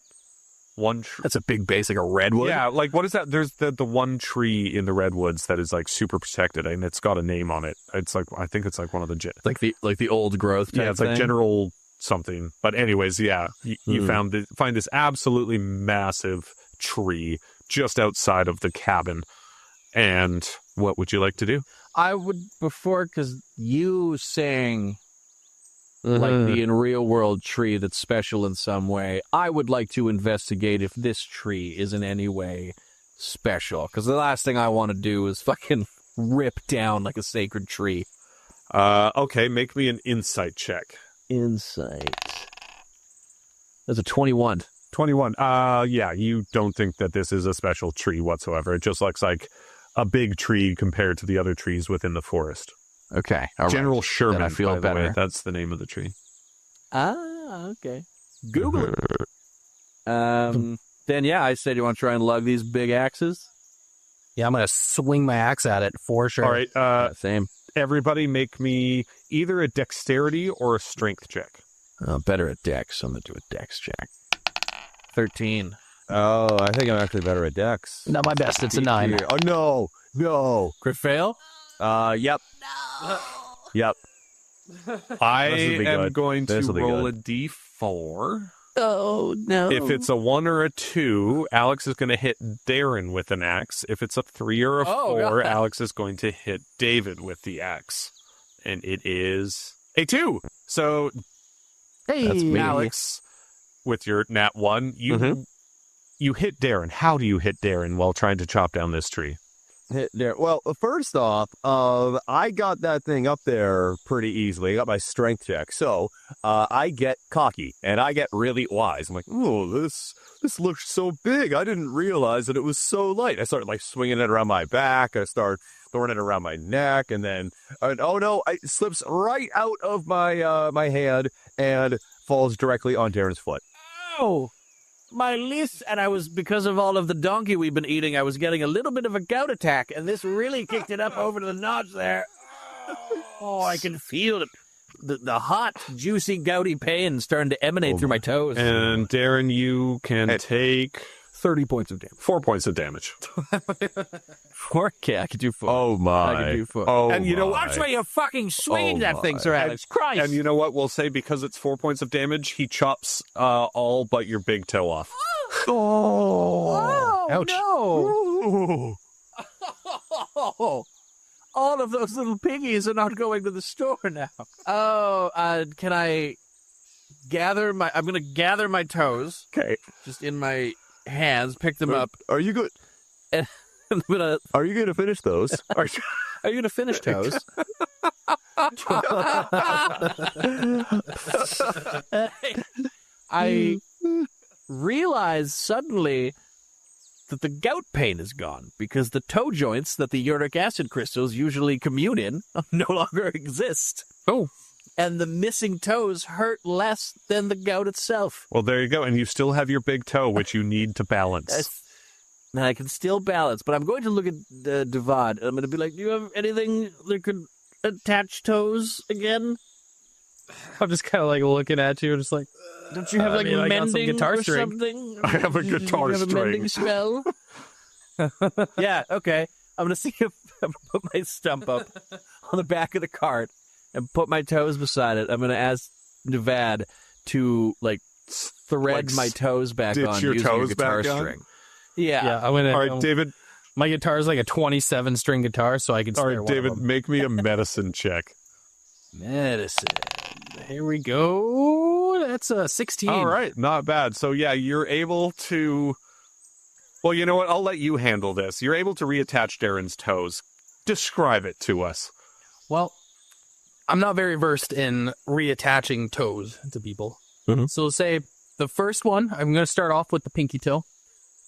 one tree? That's a big base, like a redwood. Yeah, like what is that? There's the one tree in the redwoods that is like super protected, and it's got a name on it. It's like, I think it's like one of the like the old growth. Type yeah, it's like thing. general something. But anyways, yeah, you find this absolutely massive tree just outside of the cabin. And what would you like to do? I would because you saying like the in real world tree that's special in some way. I would like to investigate if this tree is in any way special, because the last thing I want to do is fucking rip down like a sacred tree. Okay, make me an insight check. Insight. That's a 21. 21. Yeah, you don't think that this is a special tree whatsoever. It just looks like a big tree compared to the other trees within the forest. Okay. All right. General Sherman, Then I feel by the better. way. That's the name of the tree. Okay. Google it. Then yeah, I said you want to try and lug these big axes. Yeah, I'm going to swing my axe at it for sure. All right, Same. everybody make me either a dexterity or a strength check. Better at dex. I'm going to do a dex check. 13. Oh, I think I'm actually better at Dex. Not my best. It's a 9. Oh, no. Crit fail? Yep. Yep. I This'll be am good. going to This'll be roll good. a d4. Oh, no. If it's a 1 or a 2, Alex is going to hit Darren with an axe. If it's a 3 or a 4, Alex is going to hit David with the axe. And it is a 2. So, Hey, That's me. Alex, with your nat 1, you hit Darren. How do you hit Darren while trying to chop down this tree? Hit there. Well, first off, I got that thing up there pretty easily. I got my strength check. So I get cocky and I get really wise. I'm like, oh, this looks so big. I didn't realize that it was so light. I started like swinging it around my back. I start throwing it around my neck, and then oh no, it slips right out of my hand and falls directly on Darren's foot. Oh, my list, and I was, because of all of the donkey we've been eating, I was getting a little bit of a gout attack, and this really kicked it up over to the notch there. Oh, I can feel it. The hot, juicy, gouty pain starting to emanate through my toes. And Darren, you can take 30 points of damage. 4 points of damage. 4? Okay, I could do 4. Oh my! I can do 4. Oh, And you know my. Watch where you fucking swing Oh, that thing, my. Sir Alex. Christ. And you know what? We'll say because it's 4 points of damage, he chops all but your big toe off. Oh, Ouch. no. Ooh. Oh, all of those little piggies are not going to the store now. Oh, can I gather my... I'm going to gather my toes. Okay. Just in my hands, pick them up. Are you good? And I'm gonna... Are you going to finish those? Are you going to finish toes? I realize suddenly that the gout pain is gone because the toe joints that the uric acid crystals usually commune in no longer exist. Oh. And the missing toes hurt less than the gout itself. Well, there you go. And you still have your big toe, which you need to balance. Now I can still balance, but I'm going to look at Devad. I'm going to be like, do you have anything that could attach toes again? I'm just kind of like looking at you, just like, Don't you have like I got some mending guitar or string. something? I have a guitar you have string. a mending spell? Yeah, okay. I'm going to see if I put my stump up on the back of the cart and put my toes beside it. I'm going to ask Nevad to like thread Like, my toes back stitch on your using toes a guitar back on? string. Yeah. yeah, I'm gonna. All right, David. My guitar is like a 27-string guitar, so I can. All Spare right, one of David, them. make me a medicine check. Medicine. Here we go. That's a 16. All right, not bad. So, yeah, you're able to... Well, you know what? I'll let you handle this. You're able to reattach Darren's toes. Describe it to us. Well, I'm not very versed in reattaching toes to people. Mhm. So say the first one, I'm going to start off with the pinky toe.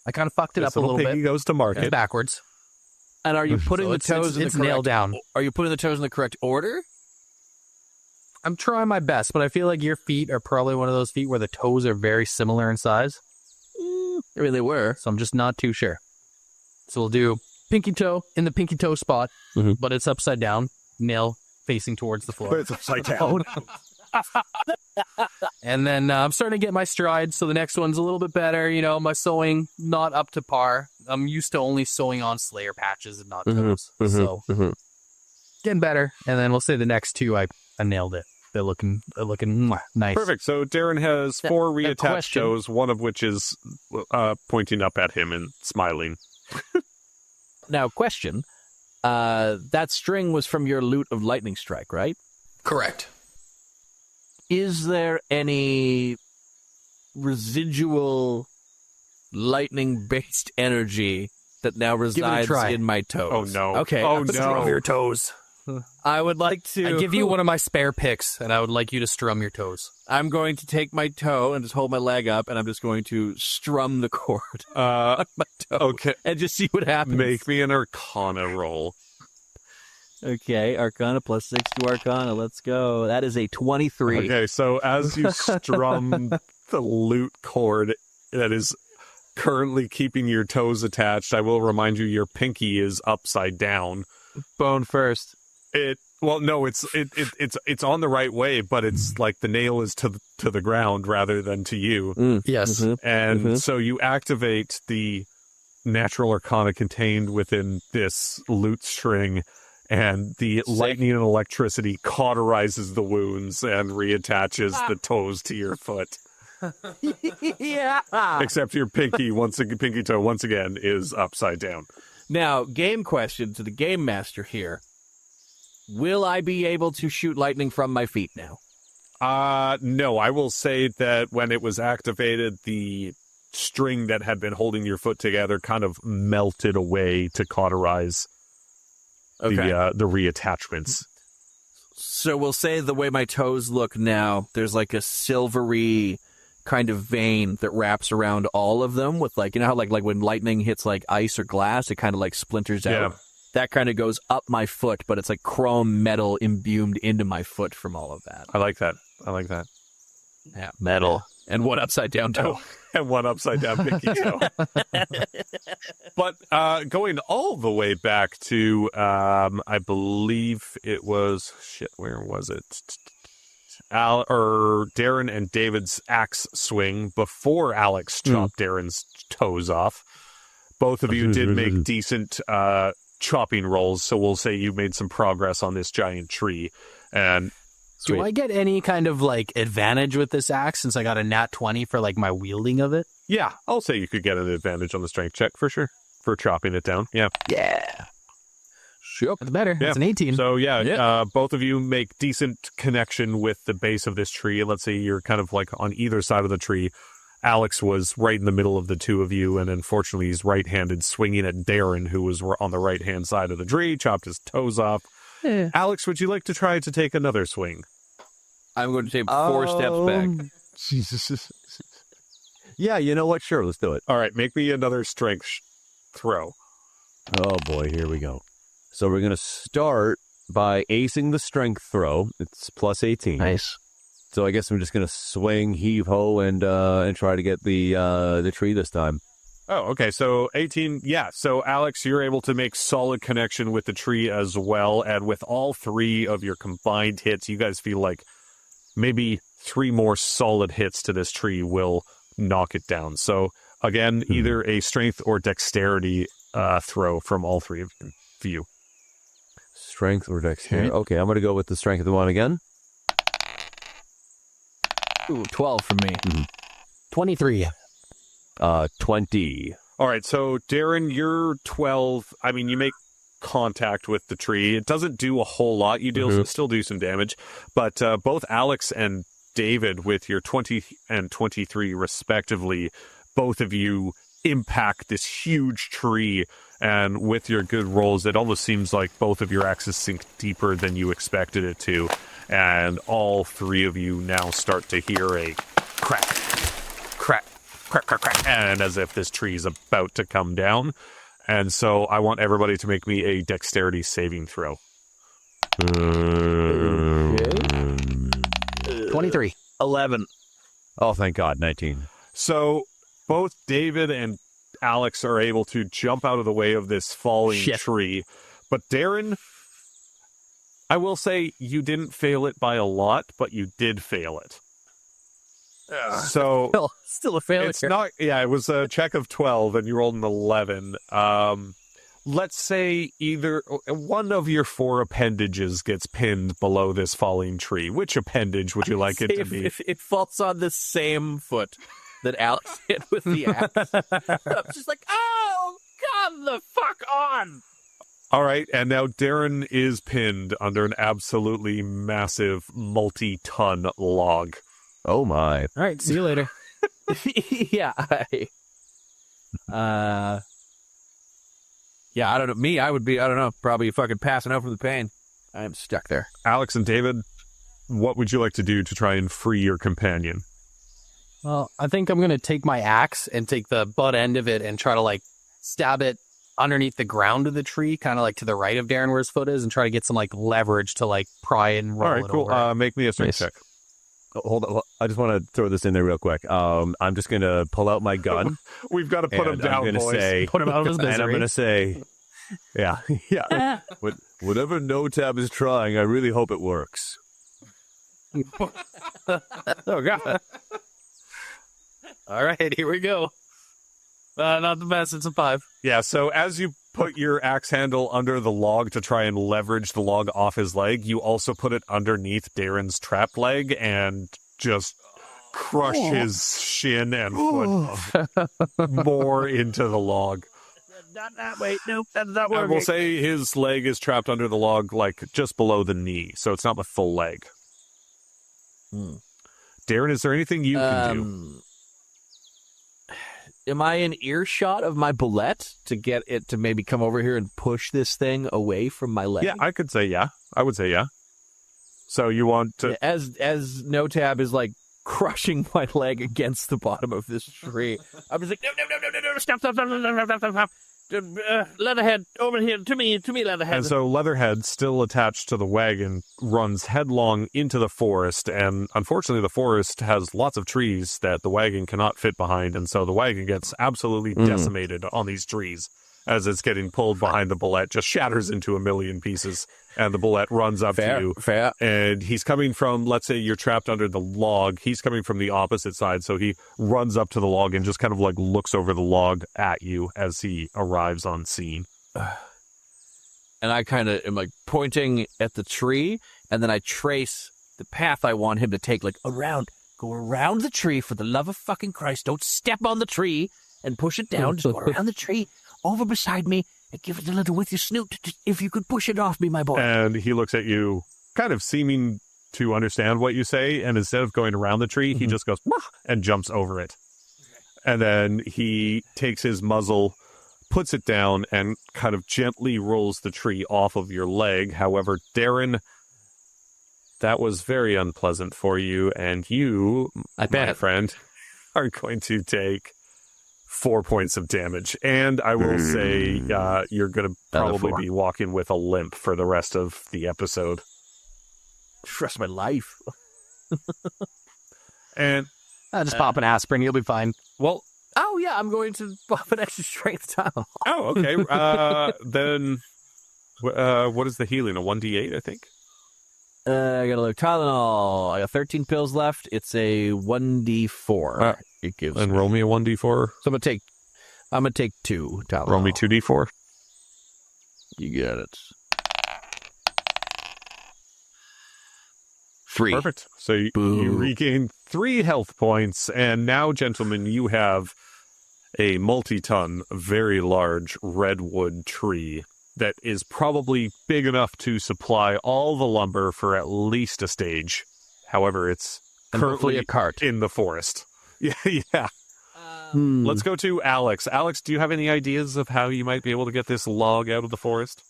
I kind of fucked it This up a little piggy bit. goes to market. It's backwards. And are you putting So the it's toes in the it's correct... nailed down. Are you putting the toes in the correct order? I'm trying my best, but I feel like your feet are probably one of those feet where the toes are very similar in size. I mean, they were. So I'm just not too sure. So we'll do pinky toe in the pinky toe spot, Mhm. but it's upside down, nail facing towards the floor. But it's upside down. And then I'm starting to get my stride, so the next one's a little bit better. You know, my sewing, not up to par. I'm used to only sewing on Slayer patches and not toes. So getting better. And then we'll say the next two, I nailed it. They're looking nice. Perfect. So Darren has 4 reattached question. toes, one of which is pointing up at him and smiling. Now, question. That string was from your loot of Lightning Strike, right? Correct. Is there any residual lightning-based energy that now resides try. in my toes? Oh, no. Okay. Oh, I'm no. strum your toes. I would like to... I give you one of my spare picks, and I would like you to strum your toes. I'm going to take my toe and just hold my leg up, and I'm just going to strum the chord on my toe. Okay. And just see what happens. Make me an Arcana roll. Okay, Arcana plus 6 to Arcana. Let's go. That is a 23. Okay, so as you strum the lute cord that is currently keeping your toes attached, I will remind you your pinky is upside down. Bone first. It's on the right way, but it's like the nail is to the ground rather than to you. Yes. And so you activate the natural arcana contained within this lute string, and the lightning and electricity cauterizes the wounds and reattaches the toes to your foot. Yeah. Except your pinky toe once again is upside down. Now, game question to the game master here. Will I be able to shoot lightning from my feet now? No, I will say that when it was activated, the string that had been holding your foot together kind of melted away to cauterize the reattachments. So we'll say the way my toes look now, there's like a silvery kind of vein that wraps around all of them with like, you know how like when lightning hits like ice or glass, it kind of like splinters out. Yeah. That kind of goes up my foot, but it's like chrome metal imbued into my foot from all of that. I like that. Yeah, metal. And one upside down toe. And one upside down pinky toe. But going all the way back to, I believe it was, where was it? Darren and David's axe swing before Alex chopped Darren's toes off. Both of you did make decent chopping rolls, so we'll say you made some progress on this giant tree. And Do I get any kind of like advantage with this axe since I got a nat 20 for like my wielding of it? yeah, I'll say you could get an advantage on the strength check for sure. for chopping it down. Yeah. Yeah. Sure. That's better. Yeah. It's an 18. So, Yeah. both of you make decent connection with the base of this tree. Let's say you're kind of like on either side of the tree. Alex was right in the middle of the two of you, and unfortunately he's right-handed, swinging at Darren, who was on the right-hand side of the tree, chopped his toes off. Yeah. Alex, would you like to try to take another swing? I'm going to take 4 steps back. Jesus. Yeah, you know what? Sure, let's do it. All right, make me another strength throw. Oh, boy, here we go. So we're going to start by acing the strength throw. It's plus 18. Nice. So I guess I'm just going to swing, heave-ho, and try to get the tree this time. Oh, okay. So 18. Yeah. So Alex, you're able to make solid connection with the tree as well. And with all 3 of your combined hits, you guys feel like maybe 3 more solid hits to this tree will knock it down. So again, either a strength or dexterity throw from all 3 of you. Strength or dexterity? Okay, I'm going to go with the strength of the one again. Ooh, 12 for me. 23. 20. All right. So Darren, you're 12. I mean, you make contact with the tree. It doesn't do a whole lot. You still do some damage, but both Alex and David, with your 20 and 23 respectively, both of you impact this huge tree, and with your good rolls, it almost seems like both of your axes sink deeper than you expected it to, and all 3 of you now start to hear a crack, crack, crack, crack, crack, and as if this tree is about to come down. And so I want everybody to make me a dexterity saving throw. 23. 11. Oh, thank God, 19. So both David and Alex are able to jump out of the way of this falling tree. But Darren, I will say you didn't fail it by a lot, but you did fail it. So Still a failure. it's not, it was a check of 12 and you rolled an 11. Let's say either one of your 4 appendages gets pinned below this falling tree. Which appendage would you like it to be? If it falls on the same foot that Alex hit with the axe. I'm just like, oh, come the fuck on. All right, and now Darren is pinned under an absolutely massive multi-ton log. Oh, my. All right, see you later. Yeah. Yeah, I don't know. Me, I would be, I don't know, probably fucking passing out from the pain. I am stuck there. Alex and David, what would you like to do to try and free your companion? Well, I think I'm going to take my axe and take the butt end of it and try to, like, stab it underneath the ground of the tree, kind of like to the right of Darren where his foot is, and try to get some, like, leverage to, like, pry and roll All right, it cool. over. Make me a strength check. Oh, hold on. I just want to throw this in there real quick. I'm just going to pull out my gun. We've got to put him down, I'm boys. say, Put him out of his misery. And I'm going to say, yeah. Whatever No-Tab is trying, I really hope it works. Oh, God. All right, here we go. Not the best. It's a 5. Yeah, so as you put your axe handle under the log to try and leverage the log off his leg, you also put it underneath Darren's trapped leg and just crush his shin and foot more into the log. Not that way. Nope, that's not working. And we'll say his leg is trapped under the log, like just below the knee, so it's not the full leg. Darren, is there anything you can do? Am I in earshot of my bullet to get it to maybe come over here and push this thing away from my leg? Yeah, I could say yeah. I would say yeah. So you want to... As No-Tab is like crushing my leg against the bottom of this tree, I'm just like, no, stop. Leatherhead, over here, to me, Leatherhead. And so Leatherhead, still attached to the wagon, runs headlong into the forest, and unfortunately the forest has lots of trees that the wagon cannot fit behind, and so the wagon gets absolutely decimated on these trees. As it's getting pulled behind the bullet, just shatters into a million pieces, and the bullet runs up to you. Fair. And he's coming from, let's say you're trapped under the log, he's coming from the opposite side, so he runs up to the log and just kind of like looks over the log at you as he arrives on scene. And I kind of am like pointing at the tree, and then I trace the path I want him to take, like go around the tree, for the love of fucking Christ. Don't step on the tree and push it down. Just go around the tree over beside me and give it a little with your snoot. If you could push it off me, my boy. And he looks at you, kind of seeming to understand what you say, and instead of going around the tree, he just goes, "Wah," and jumps over it. And then he takes his muzzle, puts it down, and kind of gently rolls the tree off of your leg. However, Darren, that was very unpleasant for you, and you, my friend, are going to take 4 points of damage. And I will say you're going to probably be walking with a limp for the rest of the episode. Rest of my life. And Just pop an aspirin. You'll be fine. well, Oh, yeah, I'm going to pop an extra strength tile. oh, okay. Then what is the healing? A 1d8, I think? I got to look. Tylenol. I got 13 pills left. It's a 1d4. It gives And me. roll me a 1d4. So I'm gonna take 2 Tylenol. Roll me 2d4. You got it. 3. Perfect. So you regain 3 health points, and now, gentlemen, you have a multi-ton, very large redwood tree that is probably big enough to supply all the lumber for at least a stage. However, it's currently a cart in the forest. Yeah. Let's go to Alex. Alex, do you have any ideas of how you might be able to get this log out of the forest?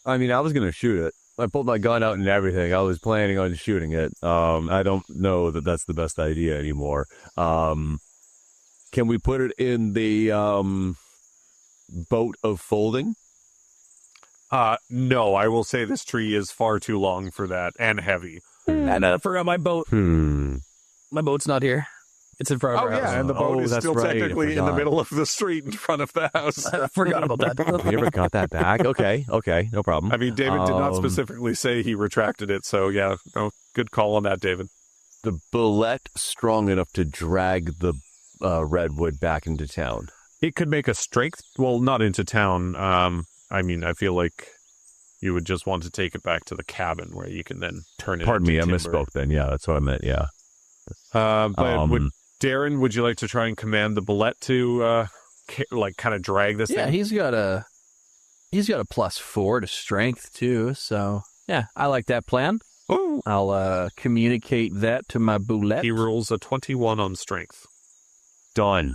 I mean, I was going to shoot it. I pulled my gun out and everything. I was planning on shooting it. I don't know that that's the best idea anymore. Can we put it in the boat of folding? No, I will say this tree is far too long for that and heavy. And I forgot my boat. My boat's not here. It's in front of our house. And the boat is that's still right, I technically in the forgot. middle of the street in front of the house. I forgot about that. We ever got that back? Okay, no problem. I mean, David did not specifically say he retracted it, so yeah, no, good call on that, David. The bullet strong enough to drag the redwood back into town. It could make a strength, well, not into town. I mean, I feel like you would just want to take it back to the cabin where you can then turn it Pardon me, I into timber. misspoke then. Yeah, that's what I meant, yeah. But Darren, would you like to try and command the bullet to, kind of drag this Yeah, thing? he's got a +4 to strength too. So yeah, I like that plan. Ooh. I'll communicate that to my bullet. He rolls a 21 on strength. Done.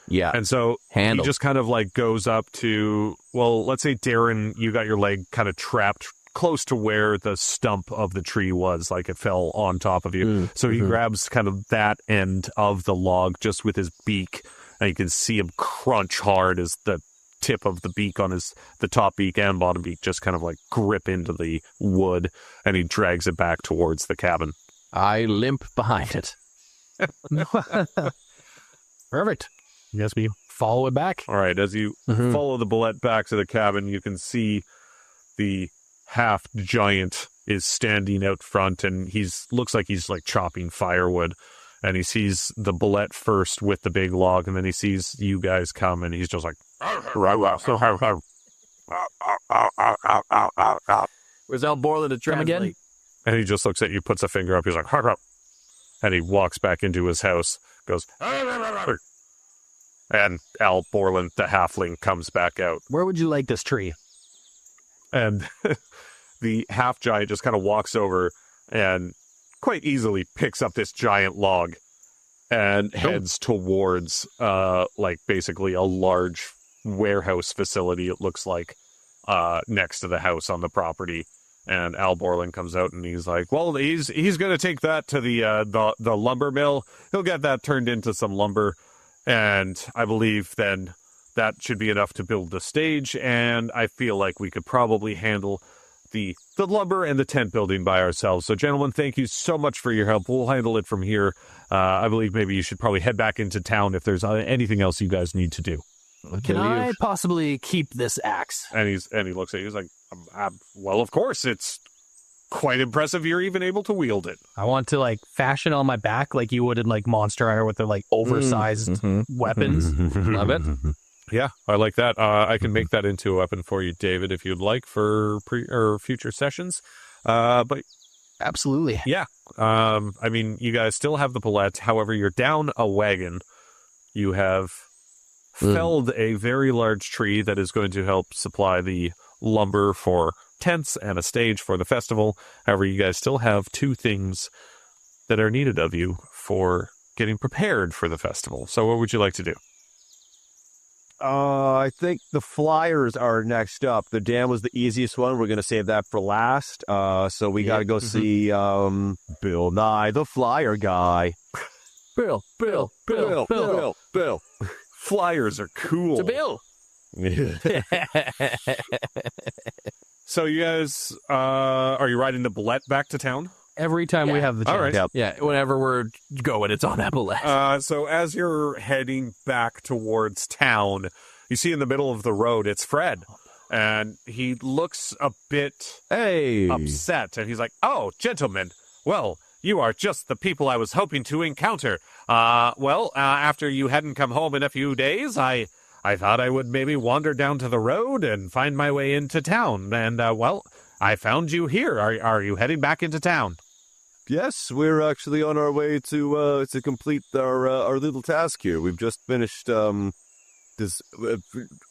Yeah, And so handled. he just kind of goes up to, well, let's say, Darren, you got your leg kind of trapped close to where the stump of the tree was, like it fell on top of you. So he grabs kind of that end of the log just with his beak, and you can see him crunch hard as the tip of the beak on the top beak and bottom beak just kind of grip into the wood, and he drags it back towards the cabin. I limp behind it. Perfect. I guess we follow it back. All right, as you follow the bullet back to the cabin, you can see the half giant is standing out front, and looks like he's chopping firewood, and he sees the bullet first with the big log, and then he sees you guys come, and he's just like, Where's Al Borland to Come again? translate? and he just looks at you, puts a finger up, he's like, and he walks back into his house, goes, and Al Borland, the halfling, comes back out. Where would you like this tree? And the half giant just kind of walks over and quite easily picks up this giant log and heads towards basically a large warehouse facility, it looks like, next to the house on the property. And Al Borland comes out and he's like, well, he's going to take that to the lumber mill. He'll get that turned into some lumber. And I believe then that should be enough to build the stage. And I feel like we could probably handle the lumber and the tent building by ourselves. So, gentlemen, thank you so much for your help. We'll handle it from here. I believe maybe you should probably head back into town if there's anything else you guys need to do. Can I possibly keep this axe? And he looks at you. He's like, well, of course. It's quite impressive you're even able to wield it. I want to fashion on my back like you would in Monster Hunter with the oversized weapons. Love it. Yeah, I like that. I can make that into a weapon for you, David, if you'd like for future sessions. But Absolutely. yeah, I mean, you guys still have the palette. However, you're down a wagon. You have felled a very large tree that is going to help supply the lumber for tents and a stage for the festival. However, you guys still have 2 things that are needed of you for getting prepared for the festival. So what would you like to do? I think the flyers are next up. The dam was the easiest one. We're going to save that for last. So we got to go see Bill Nye, the flyer guy. Bill. Flyers are cool. To Bill. So you guys, are you riding the Bullet back to town? Every time we have the chance. All right. Yep. Yeah, whenever we're going, it's on Appalachia. So as you're heading back towards town, you see in the middle of the road, it's Fred. And he looks a bit upset. And he's like, "Oh, gentlemen, well, you are just the people I was hoping to encounter. After you hadn't come home in a few days, I thought I would maybe wander down to the road and find my way into town. And, I found you here. Are you heading back into town?" Yes, we're actually on our way to complete our little task here. We've just finished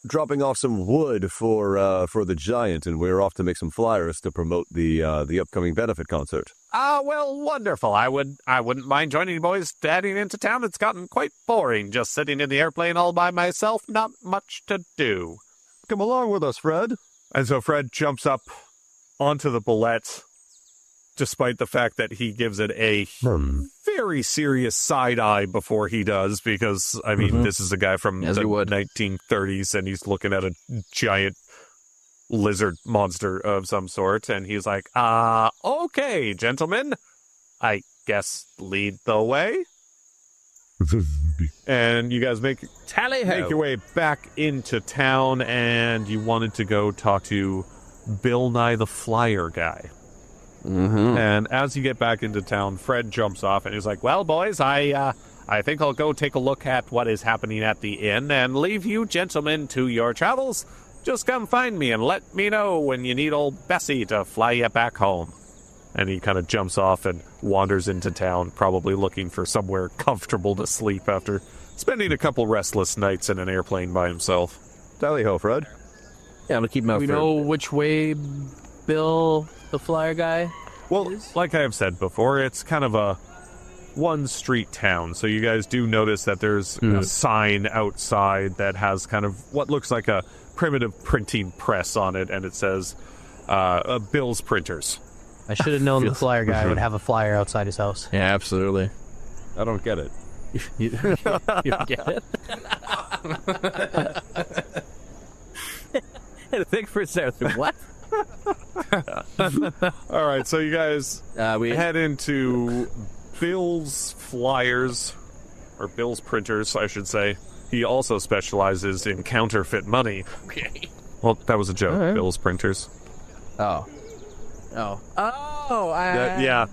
dropping off some wood for the giant, and we're off to make some flyers to promote the upcoming benefit concert. Well, wonderful. I wouldn't mind joining you boys heading into town. It's gotten quite boring just sitting in the airplane all by myself. Not much to do. Come along with us, Fred. And so Fred jumps up onto the Bullet, despite the fact that he gives it a very serious side eye before he does, because, I mean, this is a guy from the 1930s, and he's looking at a giant lizard monster of some sort, and he's like, okay, gentlemen, I guess lead the way. And you guys make your way back into town, and you wanted to go talk to Bill Nye the Flyer guy. And as you get back into town, Fred jumps off and he's like, "Well, boys, I think I'll go take a look at what is happening at the inn and leave you gentlemen to your travels. Just come find me and let me know when you need old Bessie to fly you back home." And he kind of jumps off and wanders into town, probably looking for somewhere comfortable to sleep after spending a couple restless nights in an airplane by himself. Tally-ho, Fred. Yeah, I'm going to keep him out. We know which way Bill, the flyer guy, Well, like I have said before, it's kind of a one-street town, so you guys do notice that there's a sign outside that has kind of what looks like a primitive printing press on it, and it says, Bill's Printers. I should have known the flyer guy would have a flyer outside his house. Yeah, absolutely. I don't get it. You don't get it? I think for a second, what? All right, so you guys we head into Bill's Flyers, or Bill's Printers, I should say. He also specializes in counterfeit money. Okay. Well, that was a joke. All right. Bill's Printers. Oh. Yeah.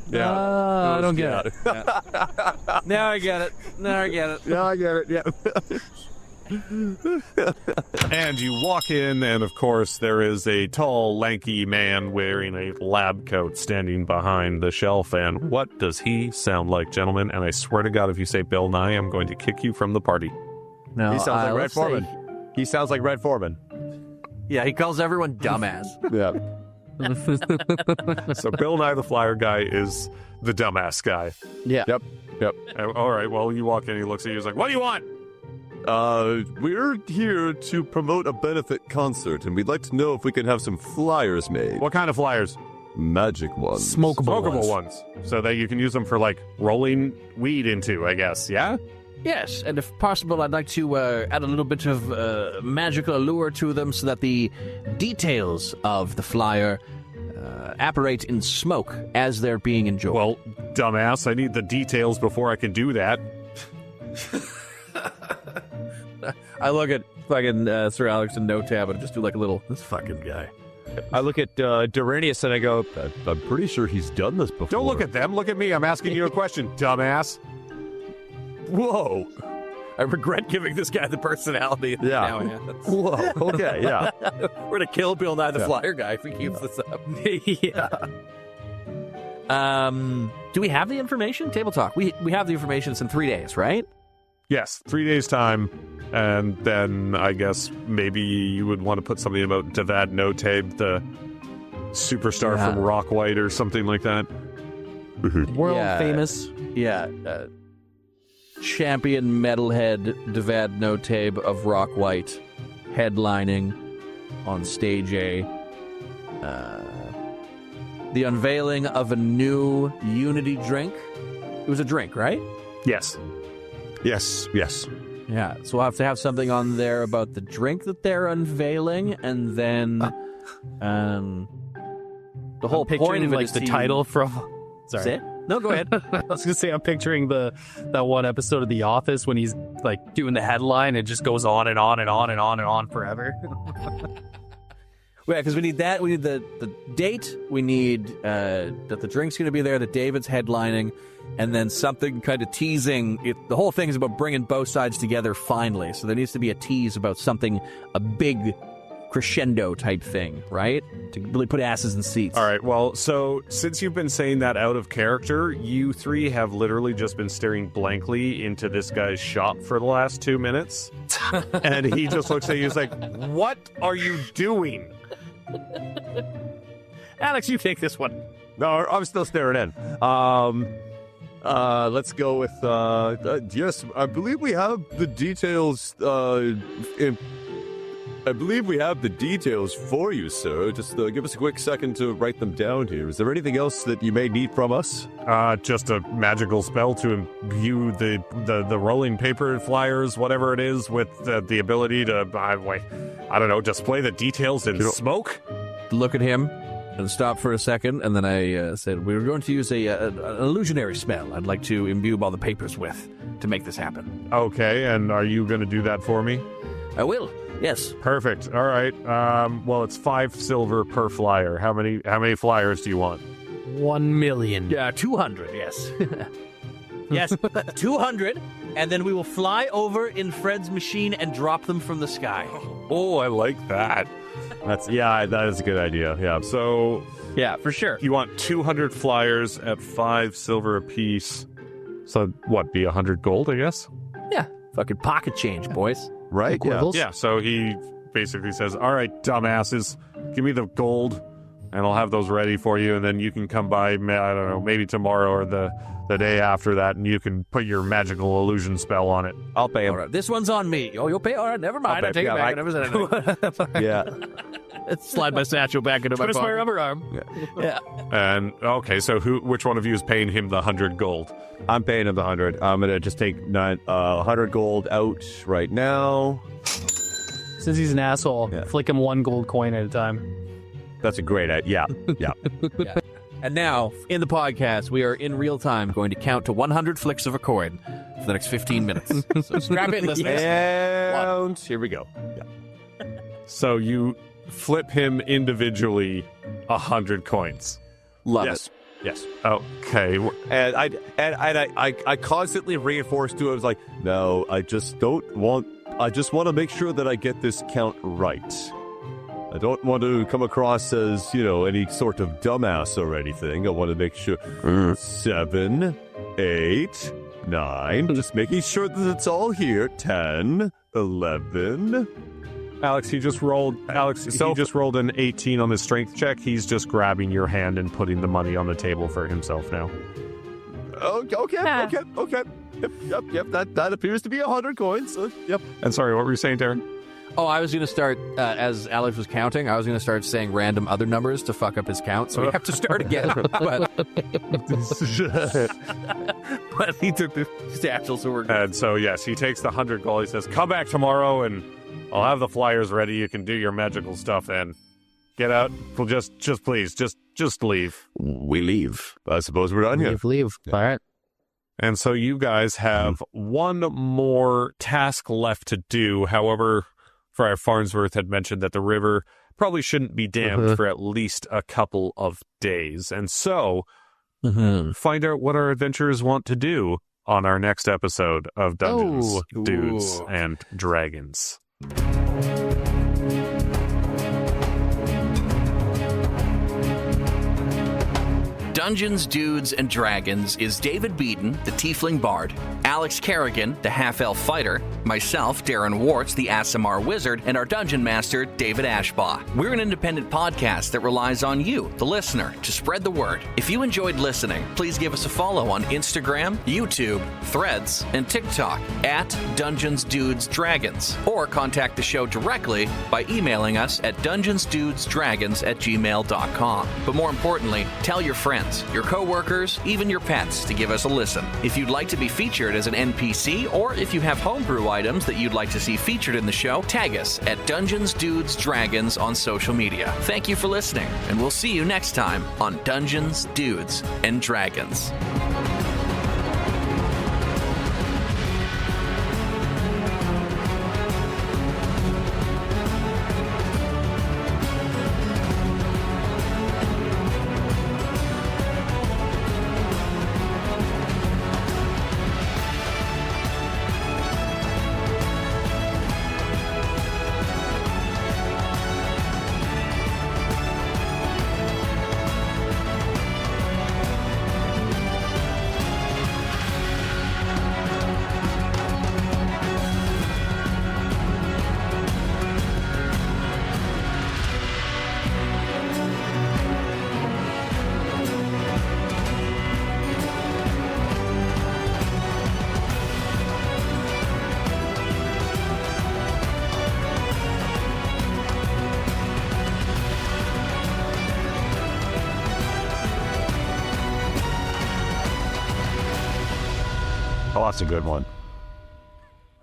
I don't get it. Now I get it. Yeah, I get it. Yeah. And you walk in, and of course, there is a tall, lanky man wearing a lab coat standing behind the shelf. And what does he sound like, gentlemen? And I swear to God, if you say Bill Nye, I'm going to kick you from the party. No, He sounds like Red let's say- Foreman. He sounds like Red Foreman. Yeah, he calls everyone dumbass. Yeah. So Bill Nye the Flyer guy is the dumbass guy. Yeah. Yep. All right, well, you walk in, he looks at you, he's like, "What do you want?" We're here to promote a benefit concert, and we'd like to know if we can have some flyers made. What kind of flyers? Magic ones. Smokable ones. So that you can use them for, like, rolling weed into, I guess, yeah? Yes, and if possible, I'd like to add a little bit of magical allure to them so that the details of the flyer apparate in smoke as they're being enjoyed. Well, dumbass, I need the details before I can do that. I look at fucking Sir Alex and No Tab and just do like a little, this fucking guy. I look at DARRENIOUS and I go, I'm pretty sure he's done this before. Don't look at them, look at me. I'm asking you a question, dumbass. Whoa. I regret giving this guy the personality. Yeah. Now I have. Whoa. Okay, yeah. We're going to kill Bill Nye the Flyer guy if he keeps this up. Yeah. Do we have the information? Table Talk. We have the information. It's in 3 days, right? Yes, 3 days' time. And then I guess maybe you would want to put something about Davad Notabe, the superstar from Rockwhite or something like that. World famous. Yeah. Champion metalhead Davad Notabe of Rockwhite headlining on stage A. The unveiling of a new Unity drink. It was a drink, right? Yes. Yes. Yeah, so we'll have to have something on there about the drink that they're unveiling, and then the whole point of it like is the title from. Sorry. Say it? No, go ahead. I was gonna say I'm picturing that one episode of The Office when he's like doing the headline. It just goes on and on and on and on and on forever. Yeah, because we need that. We need the date. We need that the drink's going to be there, that David's headlining, and then something kind of teasing. The whole thing is about bringing both sides together finally. So there needs to be a tease about something, a big crescendo type thing, right? To really put asses in seats. All right, well, so since you've been saying that out of character, you three have literally just been staring blankly into this guy's shop for the last 2 minutes. And he just looks at you, he's like, what are you doing? Alex, you take this one. No, I'm still staring in. Let's go with yes. I believe we have the details. I believe we have the details for you, sir. Just give us a quick second to write them down here. Is there anything else that you may need from us? Just a magical spell to imbue the rolling paper flyers, whatever it is, with the ability to, I don't know, display the details in smoke? Look at him and stop for a second, and then I said, we were going to use an illusionary spell I'd like to imbue all the papers with to make this happen. Okay, and are you going to do that for me? I will. Yes. Perfect. All right. Well, it's 5 silver per flyer. How many flyers do you want? 1 million. Yeah, 200, yes. Yes, 200, and then we will fly over in Fred's machine and drop them from the sky. Oh, I like that. That is a good idea. Yeah. So, yeah, for sure. You want 200 flyers at 5 silver apiece. So, what, be 100 gold, I guess? Yeah. Fucking pocket change, boys. Right, yeah. So he basically says, all right, dumbasses, give me the gold, and I'll have those ready for you, and then you can come by, I don't know, maybe tomorrow or the day after that, and you can put your magical illusion spell on it. I'll pay him. All right, this one's on me. Oh, you'll pay? All right, never mind. I take it back. I never said anything. Yeah. Slide my satchel back into my pocket. Twist my rubber arm. Yeah. And, okay, so which one of you is paying him the 100 gold? I'm paying him the 100. I'm going to just take 100 gold out right now. Since he's an asshole, flick him 1 gold coin at a time. That's a great idea. Yeah. And now, in the podcast, we are in real time going to count to 100 flicks of a coin for the next 15 minutes. So strap in, listeners. And here we go. Yeah. So you flip him individually 100 coins. Love it. Yes. Okay. And I constantly reinforce to him, I was like, no, I just want to make sure that I get this count right. I don't want to come across as, any sort of dumbass or anything. I want to make sure 7, 8, 9, just making sure that it's all here. 10, 11. Alex, he just rolled an 18 on his strength check. He's just grabbing your hand and putting the money on the table for himself now. Okay. Yep. That appears to be 100 coins. Yep. And sorry, what were you saying, Darren? Oh, I was going to start, as Alex was counting, I was going to start saying random other numbers to fuck up his count, so we have to start again. But he took the satchel, so we're good. And so, yes, he takes the 100 gold. He says, come back tomorrow, and I'll have the flyers ready. You can do your magical stuff then. Get out. Well, just please, just leave. We leave. I suppose we're done here. Leave. Yeah. All right. And so you guys have one more task left to do. However, Friar Farnsworth had mentioned that the river probably shouldn't be dammed for at least a couple of days. And so, find out what our adventurers want to do on our next episode of Dungeons, Dudes, and Dragons. Dungeons, Dudes, and Dragons is David Beaton, the Tiefling Bard, Alex Kerrigan, the Half-Elf Fighter, myself, Darren Warts, the Aasimar Wizard, and our Dungeon Master, David Ashbaugh. We're an independent podcast that relies on you, the listener, to spread the word. If you enjoyed listening, please give us a follow on Instagram, YouTube, Threads, and TikTok at Dungeons, Dudes, Dragons, or contact the show directly by emailing us at dungeonsdudesdragons@gmail.com. But more importantly, tell your friends, your coworkers, even your pets to give us a listen. If you'd like to be featured as an NPC, or if you have homebrew items that you'd like to see featured in the show, tag us at Dungeons, Dudes, Dragons on social media. Thank you for listening, and we'll see you next time on Dungeons, Dudes, and Dragons. Oh, that's a good one.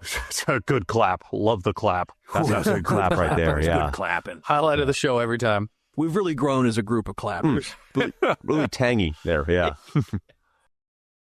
It's a good clap. Love the clap. That's a good clap right there, yeah. Good clapping. Highlight of the show every time. We've really grown as a group of clappers. Really tangy there, yeah.